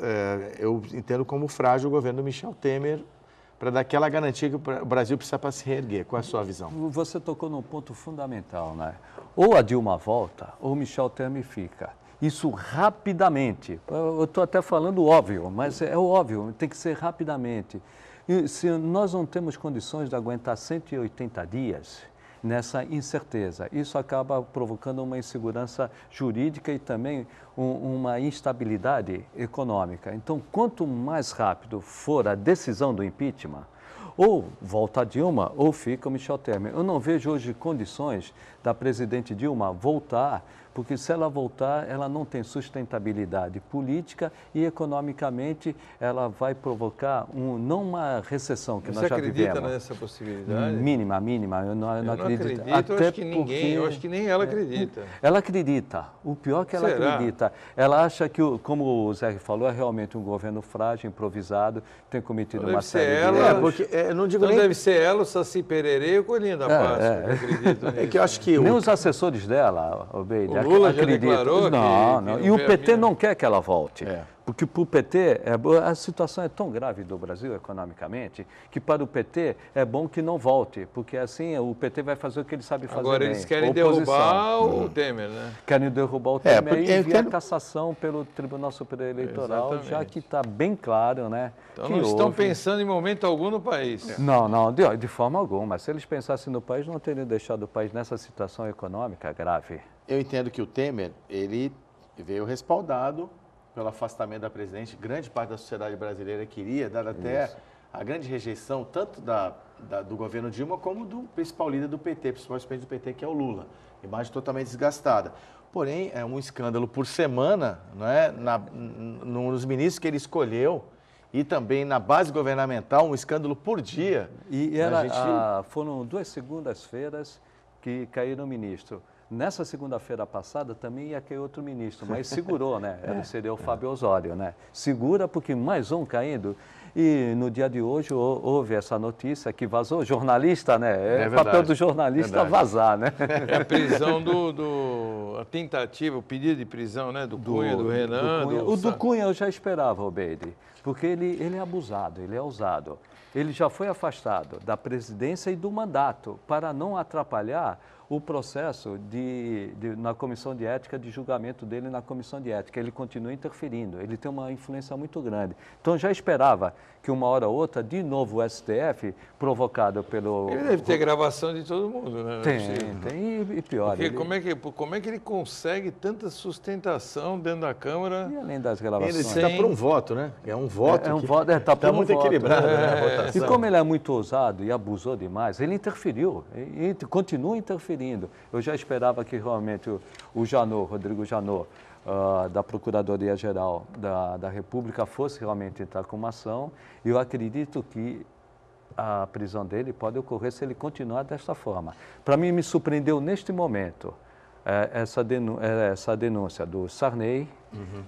eu entendo como frágil o governo do Michel Temer para dar aquela garantia que o Brasil precisa para se reerguer. Qual é a sua visão? Você tocou num ponto fundamental, né? Ou a Dilma volta, ou o Michel Temer fica. Isso rapidamente. Eu estou até falando óbvio, mas é óbvio, tem que ser rapidamente. E se nós não temos condições de aguentar 180 dias nessa incerteza, isso acaba provocando uma insegurança jurídica e também uma instabilidade econômica. Então, quanto mais rápido for a decisão do impeachment, ou volta a Dilma ou fica o Michel Temer. Eu não vejo hoje condições da presidente Dilma voltar, porque se ela voltar, ela não tem sustentabilidade política e economicamente ela vai provocar não uma recessão que nós já vivemos. Você acredita nessa possibilidade? Mínima, eu não acredito. Até eu acho que ninguém, eu acho que nem ela acredita. Ela acredita. O pior é que ela acredita. Ela acha que, como o Zé falou, é realmente um governo frágil, improvisado, tem cometido uma série de erros. Não digo então nem... deve ser ela, o Saci Pererê e o Coelhinho da Páscoa, que acreditam nisso. Que eu acho que nem os assessores dela, Obeide, o Lula acreditam. Já declarou não. E o PT não quer que ela volte. Porque para o PT, a situação é tão grave do Brasil economicamente, que para o PT é bom que não volte, porque assim o PT vai fazer o que ele sabe fazer Agora bem. eles querem derrubar o Temer, né? Querem derrubar o Temer e enviar entendo... cassação pelo Tribunal Superior Eleitoral, Exatamente. já que está bem claro, né? Então que não estão houve... pensando em momento algum no país. Não, de forma alguma. Se eles pensassem no país, não teriam deixado o país nessa situação econômica grave. Eu entendo que o Temer, ele veio respaldado pelo afastamento da presidente. Grande parte da sociedade brasileira queria, dada até a grande rejeição, tanto do governo Dilma, como do principal líder do PT, principalmente do PT, que é o Lula. Imagem totalmente desgastada. Porém, é um escândalo por semana, não é? Nos ministros que ele escolheu e também na base governamental, um escândalo por dia. E foram 2 segundas-feiras que caíram o ministro. Nessa segunda-feira passada também ia cair outro ministro, mas segurou, né? Seria o Fábio Osório, né? Segura porque mais um caindo. E no dia de hoje houve essa notícia que vazou, jornalista, né? É o papel do jornalista vazar, né? É a prisão a tentativa, o pedido de prisão, né? Do Cunha, do Renan. O do Cunha eu já esperava, Obeide, porque ele é abusado, ele é ousado. Ele já foi afastado da presidência e do mandato para não atrapalhar o processo na comissão de ética, de julgamento dele na comissão de ética. Ele continua interferindo, ele tem uma influência muito grande. Então, já esperava que uma hora ou outra, de novo, o STF, provocado pelo... Ele deve ter gravação de todo mundo, né? Tem, e pior. Porque como é que ele consegue tanta sustentação dentro da Câmara? E além das gravações... Ele está por um voto, né? É um voto está muito equilibrado, né, a votação. E como ele é muito ousado e abusou demais, ele interferiu, e continua interferindo. Eu já esperava que realmente o Janot, Rodrigo Janot, da Procuradoria-Geral da República, fosse realmente entrar com uma ação, e eu acredito que a prisão dele pode ocorrer se ele continuar desta forma. Para mim, me surpreendeu neste momento essa denúncia do Sarney,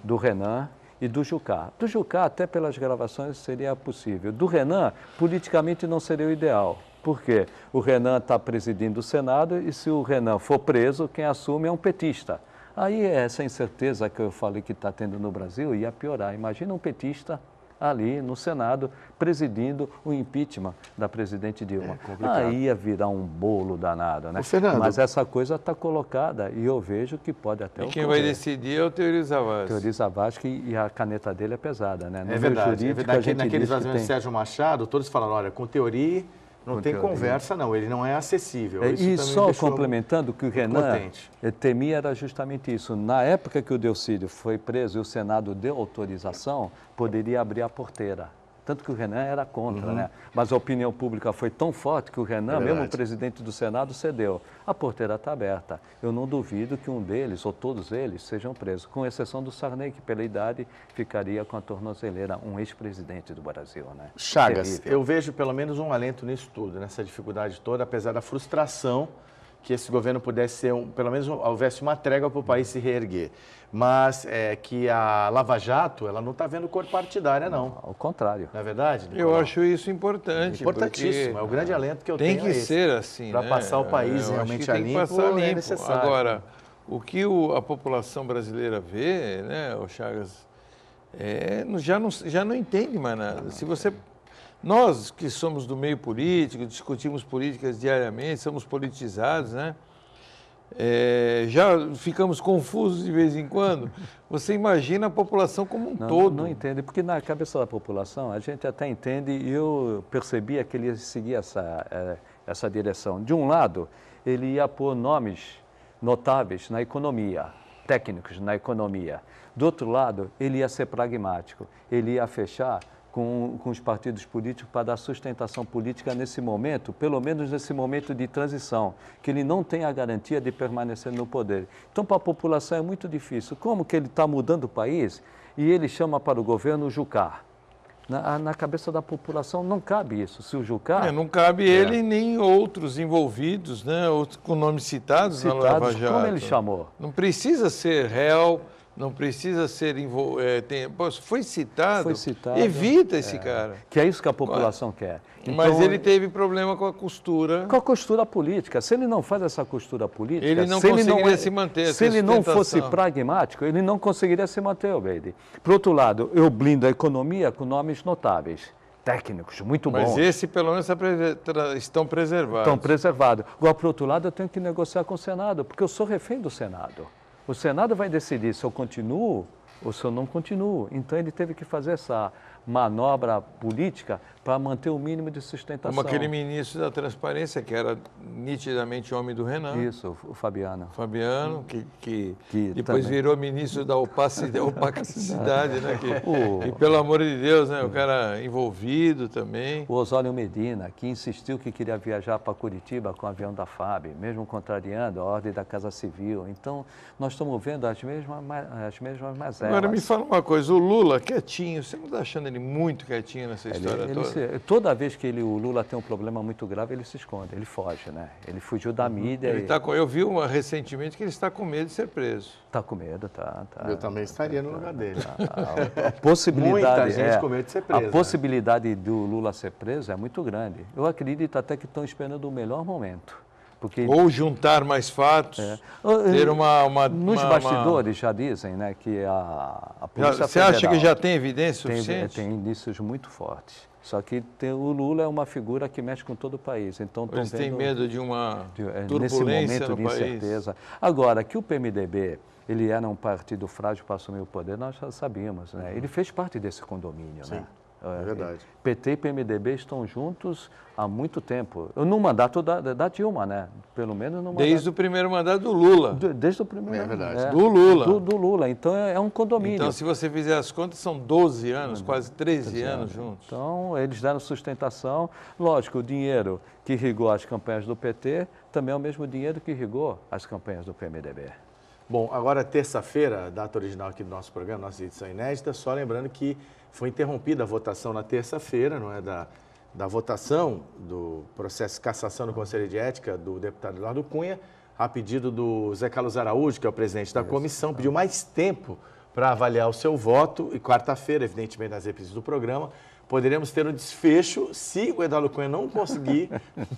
do Renan e do Jucá. Do Jucá, até pelas gravações, seria possível. Do Renan, politicamente não seria o ideal. Por quê? O Renan está presidindo o Senado e se o Renan for preso, quem assume é um petista. Aí essa incerteza que eu falei que está tendo no Brasil ia piorar. Imagina um petista ali no Senado presidindo o impeachment da presidente Dilma. Aí ia virar um bolo danado, né? Mas essa coisa está colocada e eu vejo que pode até ocorrer. E quem vai decidir é o Teori Zavascki. Teori Zavascki, e a caneta dele é pesada, né? É verdade. Naqueles vazamentos de Sérgio Machado, todos falaram, olha, com Teori... Não tem conversa, não. Ele não é acessível. E só complementando que o Renan temia era justamente isso. Na época que o Delcídio foi preso e o Senado deu autorização, poderia abrir a porteira. Tanto que o Renan era contra, né? Mas a opinião pública foi tão forte que o Renan, mesmo o presidente do Senado, cedeu. A porteira está aberta. Eu não duvido que um deles, ou todos eles, sejam presos, com exceção do Sarney, que pela idade ficaria com a tornozeleira, um ex-presidente do Brasil, né? Chagas, eu vejo pelo menos um alento nisso tudo, nessa dificuldade toda, apesar da frustração que esse governo pudesse ser, pelo menos houvesse uma trégua para o país se reerguer. Mas que a Lava Jato, ela não está vendo cor partidária, não. Ao contrário. Não é verdade, Nicolau? Eu acho isso importante. Importantíssimo, é o grande alento que eu tenho. Tem que ser assim, para passar o país realmente a limpo, é necessário. Agora, o que a população brasileira vê, né, o Chagas, já não entende mais nada. Se você... Nós que somos do meio político, discutimos políticas diariamente, somos politizados, né? Já ficamos confusos de vez em quando. Você imagina a população como um todo. Não entende, porque na cabeça da população a gente até entende e eu percebia que ele ia seguir essa direção. De um lado, ele ia pôr nomes notáveis na economia, técnicos na economia. Do outro lado, ele ia ser pragmático, ele ia fechar com os partidos políticos para dar sustentação política nesse momento, pelo menos nesse momento de transição, que ele não tem a garantia de permanecer no poder. Então, para a população é muito difícil. Como que ele está mudando o país e ele chama para o governo o Jucá? Na cabeça da população não cabe isso. Se o Jucá... não cabe ele nem outros envolvidos, né? Outros com nomes citados na Lava Jato. Como ele chamou? Não precisa ser réu, Não precisa ser foi citado. Foi citado. Evita esse cara. Que é isso que a população quer. Então, mas ele teve problema com a costura. Com a costura política. Se ele não faz essa costura política... Ele não conseguiria se manter. Se ele não fosse pragmático, ele não conseguiria se manter, Obeide. Por outro lado, eu blindo a economia com nomes notáveis, técnicos, muito bons. Mas esse, pelo menos, estão preservados. Estão preservados. Agora, por outro lado, eu tenho que negociar com o Senado, porque eu sou refém do Senado. O Senado vai decidir se eu continuo ou se eu não continuo. Então, ele teve que fazer essa manobra política para manter o mínimo de sustentação. Como aquele ministro da Transparência, que era nitidamente homem do Renan. Isso, o Fabiano. Fabiano, que depois também virou ministro da opacidade, né? Que, pelo amor de Deus, né? O cara envolvido também. O Osório Medina, que insistiu que queria viajar para Curitiba com o avião da FAB, mesmo contrariando a ordem da Casa Civil. Então, nós estamos vendo as mesmas mazelas. Agora, me fala uma coisa, o Lula, quietinho, você não está achando ele muito quietinho nessa história toda? Toda vez que o Lula tem um problema muito grave, ele se esconde, ele foge, né? Ele fugiu da mídia. Eu vi recentemente que ele está com medo de ser preso. Está com medo, tá. Eu também estaria no lugar dele. A possibilidade, muita gente com medo de ser preso. A possibilidade do Lula ser preso é muito grande. Eu acredito até que estão esperando o melhor momento. Porque, ou juntar mais fatos, ter uma... Nos bastidores já dizem, né, que a Polícia Você Federal... acha que já tem evidência suficiente? Tem indícios muito fortes. Só que o Lula é uma figura que mexe com todo o país. Então, eles têm medo de uma turbulência nesse momento no de país. incerteza. Agora, que o PMDB ele era um partido frágil para assumir o poder, nós já sabíamos, né? Ele fez parte desse condomínio, sim, né? É verdade. PT e PMDB estão juntos há muito tempo. No mandato da Dilma, né? Pelo menos no mandato... Desde o primeiro mandato do Lula. Desde o primeiro. É verdade. Do Lula. Do Lula. Então, é um condomínio. Então, se você fizer as contas, são 12 anos, quase 13 anos juntos. Então, eles deram sustentação. Lógico, o dinheiro que irrigou as campanhas do PT também é o mesmo dinheiro que irrigou as campanhas do PMDB. Bom, agora terça-feira, data original aqui do nosso programa, nossa edição inédita, só lembrando que foi interrompida a votação na terça-feira, não é, da votação do processo de cassação no Conselho de Ética do deputado Eduardo Cunha, a pedido do Zé Carlos Araújo, que é o presidente da comissão, pediu mais tempo para avaliar o seu voto e quarta-feira, evidentemente nas reprises do programa, poderemos ter um desfecho se o Eduardo Cunha não conseguir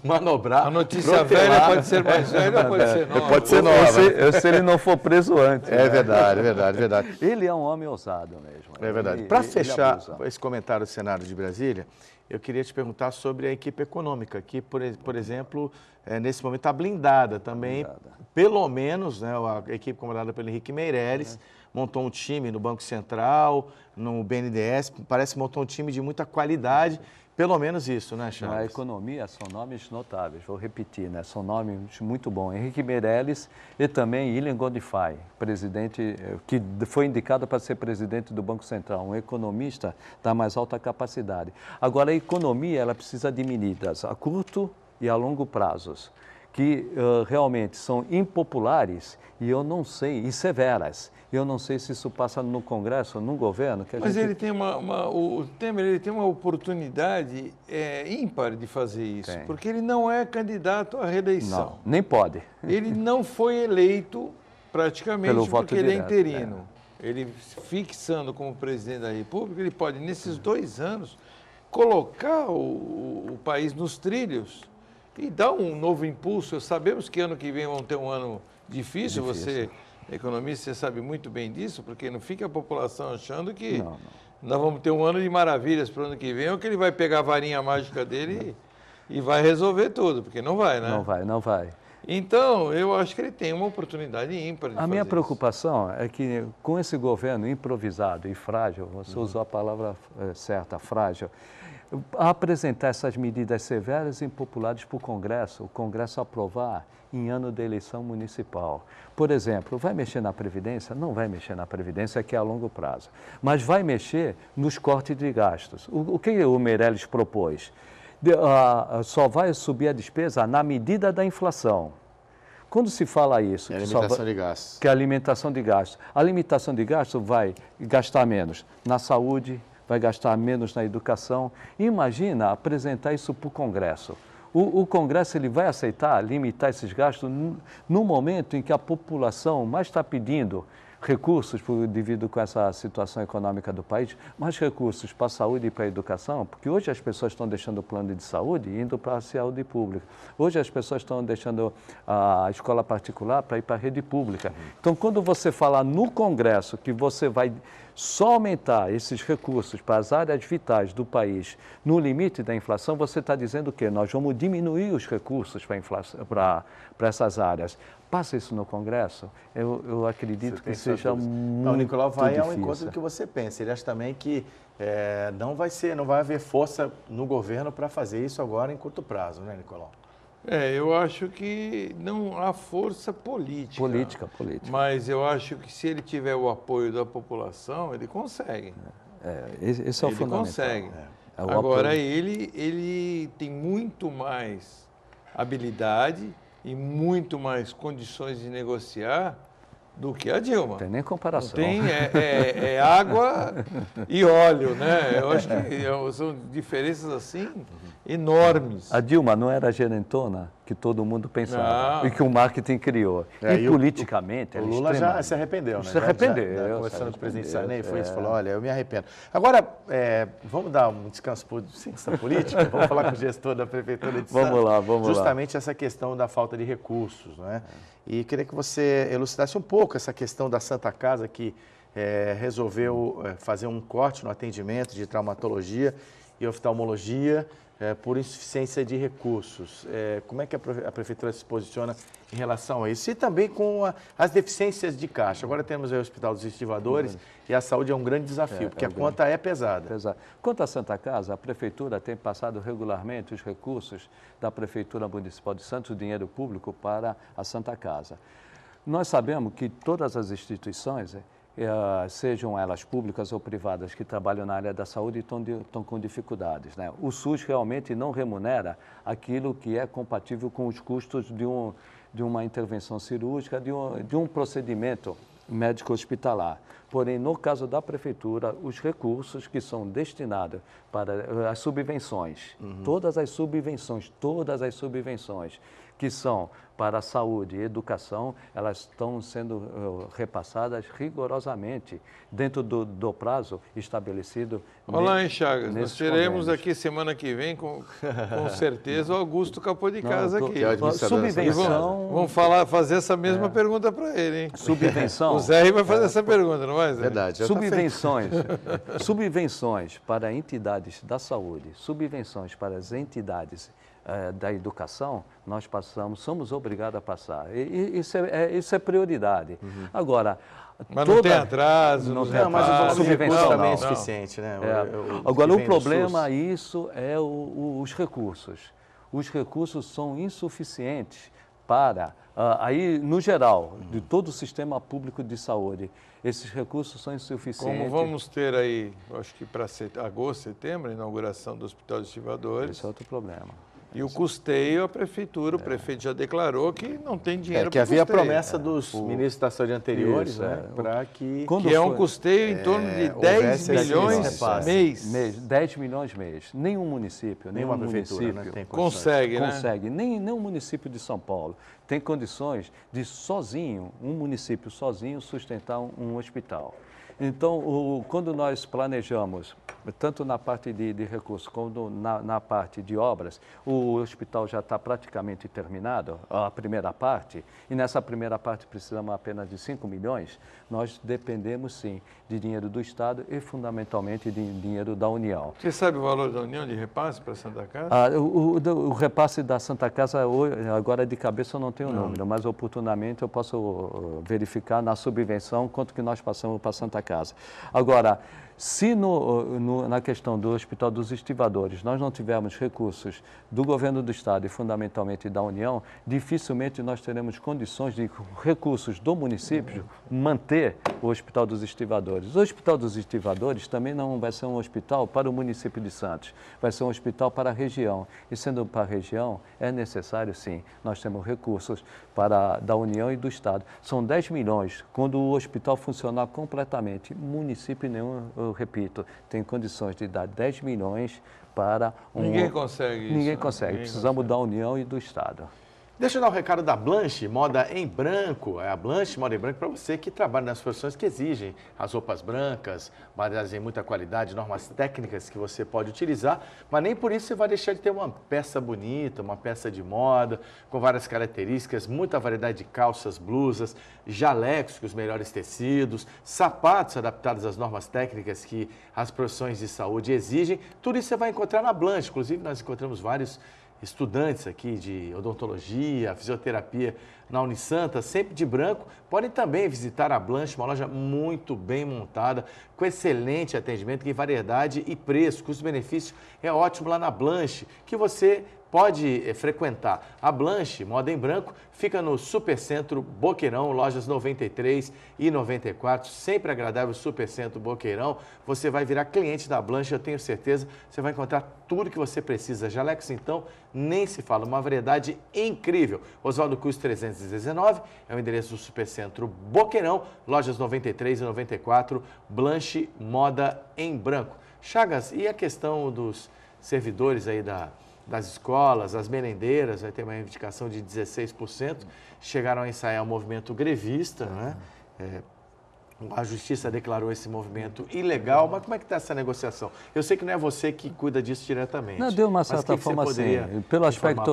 manobrar. A notícia velha pode ser mais velha ou pode ser nova? Pode ser nova. Se ele não for preso antes. É verdade, é verdade, é verdade. Ele é um homem ousado mesmo. É verdade. Para fechar esse comentário do Senado de Brasília, eu queria te perguntar sobre a equipe econômica, que, por exemplo, nesse momento está blindada também. Pelo menos, né, a equipe comandada pelo Henrique Meirelles montou um time no Banco Central, no BNDES, parece que montou um time de muita qualidade, pelo menos isso, né, Charles? Na economia são nomes notáveis, vou repetir, né? São nomes muito bons. Henrique Meirelles e também Ilan Godfrey, presidente, que foi indicado para ser presidente do Banco Central, um economista da mais alta capacidade. Agora, a economia ela precisa de medidas a curto e a longo prazos, que realmente são impopulares e eu não sei, e severas. Eu não sei se isso passa no Congresso, no governo. Mas ele tem o Temer ele tem uma oportunidade ímpar de fazer isso, porque ele não é candidato à reeleição. Não, nem pode. Ele não foi eleito praticamente porque ele é interino. Ele, fixando como presidente da República, ele pode, nesses 2 anos, colocar o país nos trilhos e dar um novo impulso. Sabemos que ano que vem vamos ter um ano difícil. Você, economista, você sabe muito bem disso, porque não fica a população achando que nós vamos ter um ano de maravilhas para o ano que vem, ou que ele vai pegar a varinha mágica dele e vai resolver tudo, porque não vai, né? Não vai. Então, eu acho que ele tem uma oportunidade ímpar de fazer. A minha preocupação é que com esse governo improvisado e frágil, você usou a palavra certa, frágil, a apresentar essas medidas severas e impopulares para o Congresso aprovar em ano de eleição municipal. Por exemplo, vai mexer na Previdência? Não vai mexer na Previdência, que é a longo prazo. Mas vai mexer nos cortes de gastos. O que o Meirelles propôs? Só vai subir a despesa na medida da inflação. Quando se fala isso... É a limitação de gastos. Que é a alimentação de gastos. A limitação de gastos vai gastar menos na saúde, vai gastar menos na educação. Imagina apresentar isso para o Congresso. O Congresso ele vai aceitar limitar esses gastos no momento em que a população mais está pedindo recursos devido com essa situação econômica do país, mais recursos para a saúde e para a educação, porque hoje as pessoas estão deixando o plano de saúde e indo para a saúde pública. Hoje as pessoas estão deixando a escola particular para ir para a rede pública. Então, quando você falar no Congresso que você vai só aumentar esses recursos para as áreas vitais do país no limite da inflação, você está dizendo o quê? Nós vamos diminuir os recursos para essas áreas. Passa isso no Congresso, eu acredito que seja muito Não, o Nicolau vai ao difícil. encontro do que você pensa. Ele acha também que não vai haver força no governo para fazer isso agora em curto prazo, né, Nicolau? Eu acho que não há força política. Política. Mas eu acho que se ele tiver o apoio da população, ele consegue. Esse é o fundamental. Ele consegue. O Agora, apoio. ele tem muito mais habilidade e muito mais condições de negociar do que a Dilma. Não tem nem comparação. Não tem, é água e óleo, né? Eu acho que são diferenças assim enormes. A Dilma não era a gerentona que todo mundo pensava Não. e que o marketing criou. E politicamente, O ela Lula já extremamente- se arrependeu, né? Se arrependeu. Já conversando com o presidente Sarney, foi isso, É. falou, olha, eu me arrependo. Agora, vamos dar um descanso sem essa política? Vamos falar com o gestor da Prefeitura de Santos. Vamos lá. Justamente essa questão da falta de recursos, né? E queria que você elucidasse um pouco essa questão da Santa Casa, que resolveu fazer um corte no atendimento de traumatologia e oftalmologia por insuficiência de recursos. Como é que a Prefeitura se posiciona em relação a isso? E também com as deficiências de caixa. Agora temos aí o Hospital dos Estivadores e a saúde é um grande desafio, porque a conta é pesada. Exato. Quanto à Santa Casa, a Prefeitura tem passado regularmente os recursos da Prefeitura Municipal de Santos, o dinheiro público, para a Santa Casa. Nós sabemos que todas as instituições, sejam elas públicas ou privadas, que trabalham na área da saúde estão com dificuldades, né? O SUS realmente não remunera aquilo que é compatível com os custos de uma intervenção cirúrgica, de um procedimento médico hospitalar. Porém, no caso da Prefeitura, os recursos que são destinados para as subvenções, todas as subvenções que são para a saúde e educação, elas estão sendo repassadas rigorosamente dentro do prazo estabelecido. Olá, hein, Chagas? Nós teremos convênios. aqui semana que vem, com certeza, o Augusto Capô de Casa aqui. Subvenção. Vamos fazer essa mesma pergunta para ele, hein? Subvenção. O Zé vai fazer essa pergunta, não vai, Zé? Verdade. Subvenções para entidades da saúde, subvenções para as entidades da educação, nós somos obrigados a passar. Isso é prioridade. Agora, mas não tem atraso, não tem Não, mas o valor do recurso subvenção, também é não. suficiente, né? Agora, que o vem do problema SUS. isso é os recursos. Os recursos são insuficientes para, aí, no geral, de todo o sistema público de saúde. Esses recursos são insuficientes. Como vamos ter aí, acho que para agosto, setembro, a inauguração do Hospital dos Estivadores. Esse é outro problema. E o custeio, a Prefeitura, o prefeito já declarou que não tem dinheiro Que para havia a custeio. promessa dos ministros da saúde anteriores, Isso, né? Para que... Que é um custeio em torno de 10 houvesse esse milhões repasse. mês. 10 milhões mês. Nenhum município, Nenhuma nenhum prefeitura, município né? Tem condições. Consegue, né? consegue. Nem o município de São Paulo tem condições de sozinho, um município sozinho, sustentar um hospital. Então, quando nós planejamos, tanto na parte de recursos como na parte de obras, o hospital já está praticamente terminado, a primeira parte, e nessa primeira parte precisamos apenas de 5 milhões, nós dependemos sim de dinheiro do Estado e fundamentalmente de dinheiro da União. Você sabe o valor da União de repasse para Santa Casa? O repasse da Santa Casa, agora de cabeça eu não tenho o número, mas oportunamente eu posso verificar na subvenção quanto que nós passamos para Santa Casa. Agora, se na questão do Hospital dos Estivadores nós não tivermos recursos do governo do Estado e fundamentalmente da União, dificilmente nós teremos condições de recursos do município manter o Hospital dos Estivadores. O Hospital dos Estivadores também não vai ser um hospital para o município de Santos, vai ser um hospital para a região. E sendo para a região, é necessário sim, nós temos recursos da União e do Estado. São 10 milhões, quando o hospital funcionar completamente, município nenhum, eu repito, tem condições de dar 10 milhões para Ninguém consegue isso. Ninguém consegue, precisamos da União e do Estado. Deixa eu dar um recado da Blanche Moda em Branco. É a Blanche Moda em Branco para você que trabalha nas profissões que exigem as roupas brancas, baseadas em muita qualidade, normas técnicas que você pode utilizar, mas nem por isso você vai deixar de ter uma peça bonita, uma peça de moda, com várias características, muita variedade de calças, blusas, jalecos com os melhores tecidos, sapatos adaptados às normas técnicas que as profissões de saúde exigem. Tudo isso você vai encontrar na Blanche. Inclusive, nós encontramos vários estudantes aqui de odontologia, fisioterapia na Unisanta, sempre de branco, podem também visitar a Blanche, uma loja muito bem montada, com excelente atendimento em variedade e preço. Custo-benefício é ótimo lá na Blanche, que você pode frequentar. A Blanche Moda em Branco fica no Supercentro Boqueirão, lojas 93 e 94, sempre agradável Supercentro Boqueirão. Você vai virar cliente da Blanche, eu tenho certeza, você vai encontrar tudo que você precisa. Jalecos, então, nem se fala, uma variedade incrível. Oswaldo Cruz 319 é o endereço do Supercentro Boqueirão, lojas 93 e 94, Blanche Moda em Branco. Chagas, e a questão dos servidores aí das escolas, as merendeiras, vai ter uma reivindicação de 16%, chegaram a ensaiar um movimento grevista, né? A Justiça declarou esse movimento ilegal, mas como é que está essa negociação? Eu sei que não é você que cuida disso diretamente. Não, de uma certa forma, sim. Pelo aspecto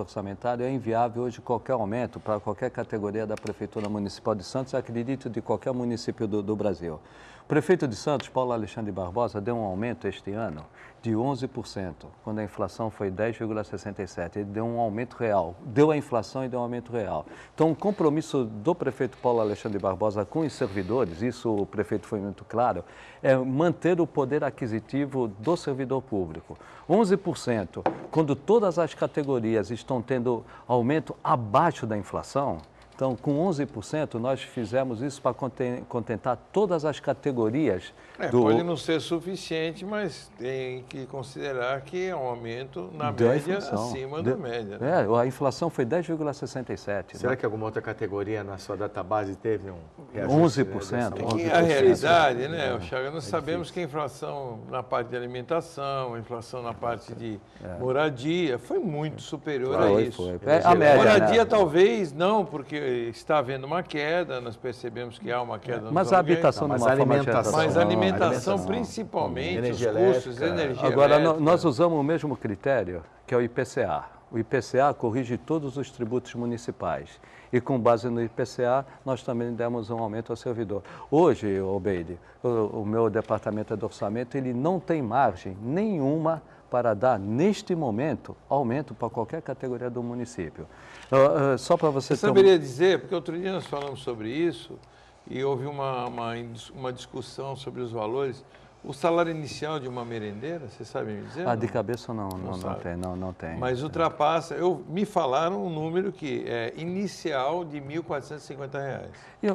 orçamentário, é inviável hoje qualquer aumento para qualquer categoria da Prefeitura Municipal de Santos, acredito, de qualquer município do Brasil. O prefeito de Santos, Paulo Alexandre Barbosa, deu um aumento este ano de 11%, quando a inflação foi 10,67%. Ele deu um aumento real, deu a inflação e deu um aumento real. Então, o compromisso do prefeito Paulo Alexandre Barbosa com os servidores, isso o prefeito foi muito claro, é manter o poder aquisitivo do servidor público. 11%, quando todas as categorias estão tendo aumento abaixo da inflação. Então, com 11%, nós fizemos isso para contentar todas as categorias. Pode não ser suficiente, mas tem que considerar que é um aumento na média acima da média. Né? A inflação foi 10,67%. Será que alguma outra categoria na sua database teve um reajuste? 11%. A realidade, né, Chaga, nós sabemos que a inflação na parte de alimentação, a inflação na parte de moradia foi muito superior a isso. A média, moradia talvez não, porque está havendo uma queda, nós percebemos que há uma queda nos Mas a habitação não, de uma forma geral. Mas a alimentação principalmente, energia os custos, energia Agora, elétrica. nós usamos o mesmo critério, que é o IPCA. O IPCA corrige todos os tributos municipais. E com base no IPCA, nós também demos um aumento ao servidor. Hoje, Obeide, o meu departamento de orçamento, ele não tem margem nenhuma para dar, neste momento, aumento para qualquer categoria do município. Só para você... Você saberia dizer, porque outro dia nós falamos sobre isso, e houve uma discussão sobre os valores. O salário inicial de uma merendeira, você sabe me dizer? De cabeça não tem. Mas ultrapassa, me falaram um número que é inicial de R$ 1.450.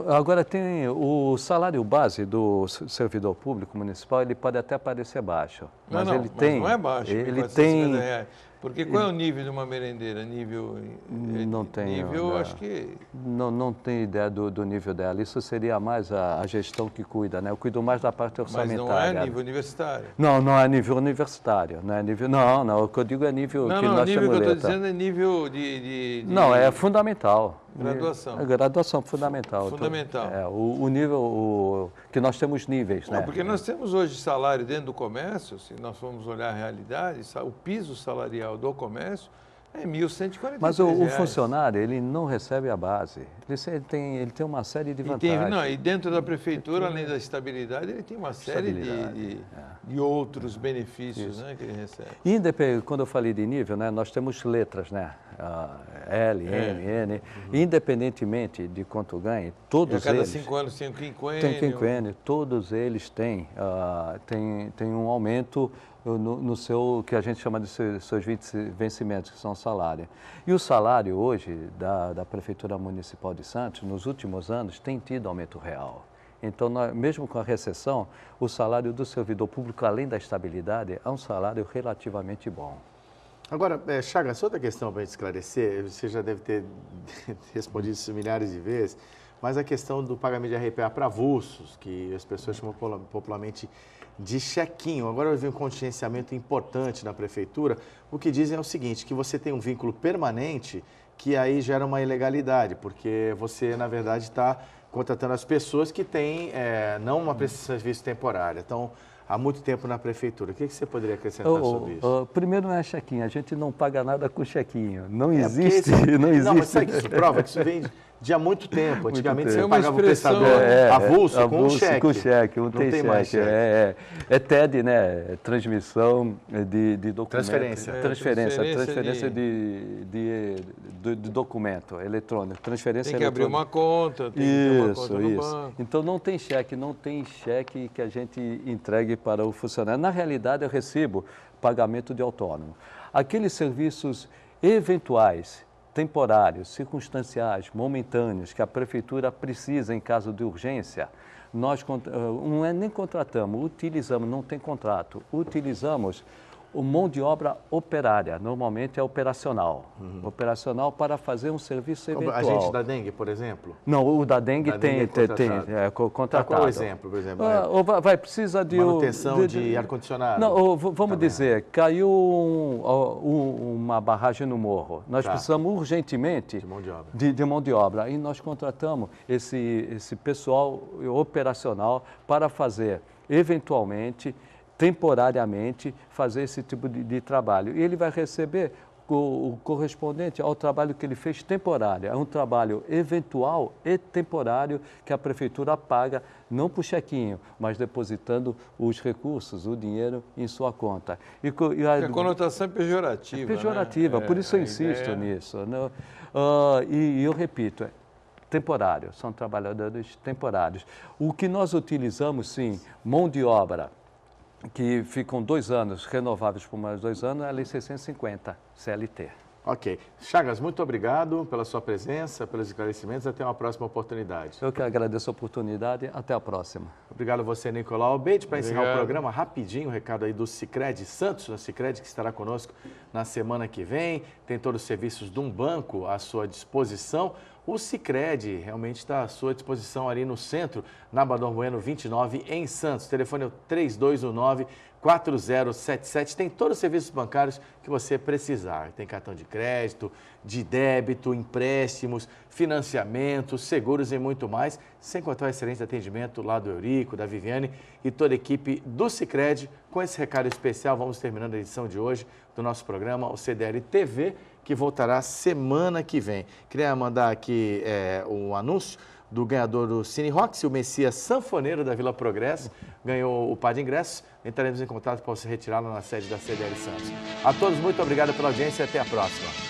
Agora tem o salário base do servidor público municipal, ele pode até parecer baixo. Mas ele tem. Não é baixo, ele tem. Porque qual é o nível de uma merendeira? Não tenho. Acho que... Não tenho ideia do nível dela. Isso seria mais a gestão que cuida, né? Eu cuido mais da parte orçamentária. Mas não é nível universitário? Não é nível universitário. Não é nível... Não, o que eu digo é nível que nós chamamos... Não, o nível que eu estou dizendo é nível de... Não, é fundamental. Graduação. Graduação fundamental. Fundamental. O nível, que nós temos níveis, né? Porque nós temos hoje salário dentro do comércio, se nós formos olhar a realidade, o piso salarial do comércio é R$ 1.143. Mas o funcionário, ele não recebe a base. Ele tem uma série de vantagens. E dentro da prefeitura, além da estabilidade, ele tem uma série de outros benefícios, né, que ele recebe. Quando eu falei de nível, né, nós temos letras, né? L, M, N. Independentemente de quanto ganhe, todos eles... A cada 5 anos tem um quinquênio. Tem quinquênio. Todos eles têm um aumento no seu, que a gente chama de seus vencimentos, que são o salário. E o salário hoje da Prefeitura Municipal de Santos, nos últimos anos, tem tido aumento real. Então, mesmo com a recessão, o salário do servidor público, além da estabilidade, é um salário relativamente bom. Agora, Chagas, outra questão para esclarecer, você já deve ter respondido isso milhares de vezes, mas a questão do pagamento de RPA para avulsos, que as pessoas chamam popularmente de chequinho. Agora houve um contingenciamento importante na prefeitura. O que dizem é o seguinte, que você tem um vínculo permanente que aí gera uma ilegalidade, porque você, na verdade, está contratando as pessoas que têm não uma prestação de serviço temporária. Então, há muito tempo na prefeitura. O que você poderia acrescentar sobre isso? Primeiro, não é chequinho. A gente não paga nada com chequinho. Não existe. Não existe. Não, mas sabe que isso prova? Que isso vem de há muito tempo. Antigamente você tempo. pagava o prestador avulso com um cheque. Com cheque, não tem mais cheque. É TED, né? Transmissão de documento. Transferência de documento eletrônico. Transferência tem que abrir uma conta, tem que ter uma conta no banco. Então não tem cheque que a gente entregue para o funcionário. Na realidade, eu recebo pagamento de autônomo. Aqueles serviços eventuais, temporários, circunstanciais, momentâneos, que a prefeitura precisa em caso de urgência, nós não é nem contratamos, utilizamos, não tem contrato, utilizamos o mão de obra operária, normalmente é operacional. Operacional para fazer um serviço eventual. Agente da dengue, por exemplo? Não, o da dengue tem contratado. Qual é o exemplo, por exemplo? Precisa de... Manutenção de ar-condicionado? Não, vamos dizer, caiu uma barragem no morro. Nós precisamos urgentemente de mão de obra. E nós contratamos esse pessoal operacional para fazer, eventualmente, temporariamente, fazer esse tipo de trabalho. E ele vai receber o correspondente ao trabalho que ele fez temporário. É um trabalho eventual e temporário que a prefeitura paga, não por chequinho, mas depositando os recursos, o dinheiro em sua conta. A conotação é pejorativa. Pejorativa, por isso eu insisto nisso. Né? E eu repito, temporário, são trabalhadores temporários. O que nós utilizamos, sim, mão de obra, que ficam 2 anos, renováveis por mais 2 anos, é a Lei 650, CLT. Ok. Chagas, muito obrigado pela sua presença, pelos esclarecimentos. Até uma próxima oportunidade. Eu que agradeço a oportunidade. Até a próxima. Obrigado a você, Nicolau Beide. Para encerrar o programa, rapidinho, um recado aí do Sicredi Santos, da Sicredi, que estará conosco na semana que vem. Tem todos os serviços de um banco à sua disposição. O Sicredi realmente está à sua disposição ali no centro, na Bador Bueno 29, em Santos. O telefone é o 3219-4077. Tem todos os serviços bancários que você precisar. Tem cartão de crédito, de débito, empréstimos, financiamentos, seguros e muito mais. Sem contar o excelente atendimento lá do Eurico, da Viviane e toda a equipe do Sicredi. Com esse recado especial, vamos terminando a edição de hoje do nosso programa, o CDL TV, que voltará semana que vem. Queria mandar aqui um anúncio do ganhador do Cine Rocks, o Messias Sanfoneiro da Vila Progresso, ganhou o par de ingressos. Entraremos em contato para você retirá-lo na sede da CDL Santos. A todos, muito obrigado pela audiência e até a próxima.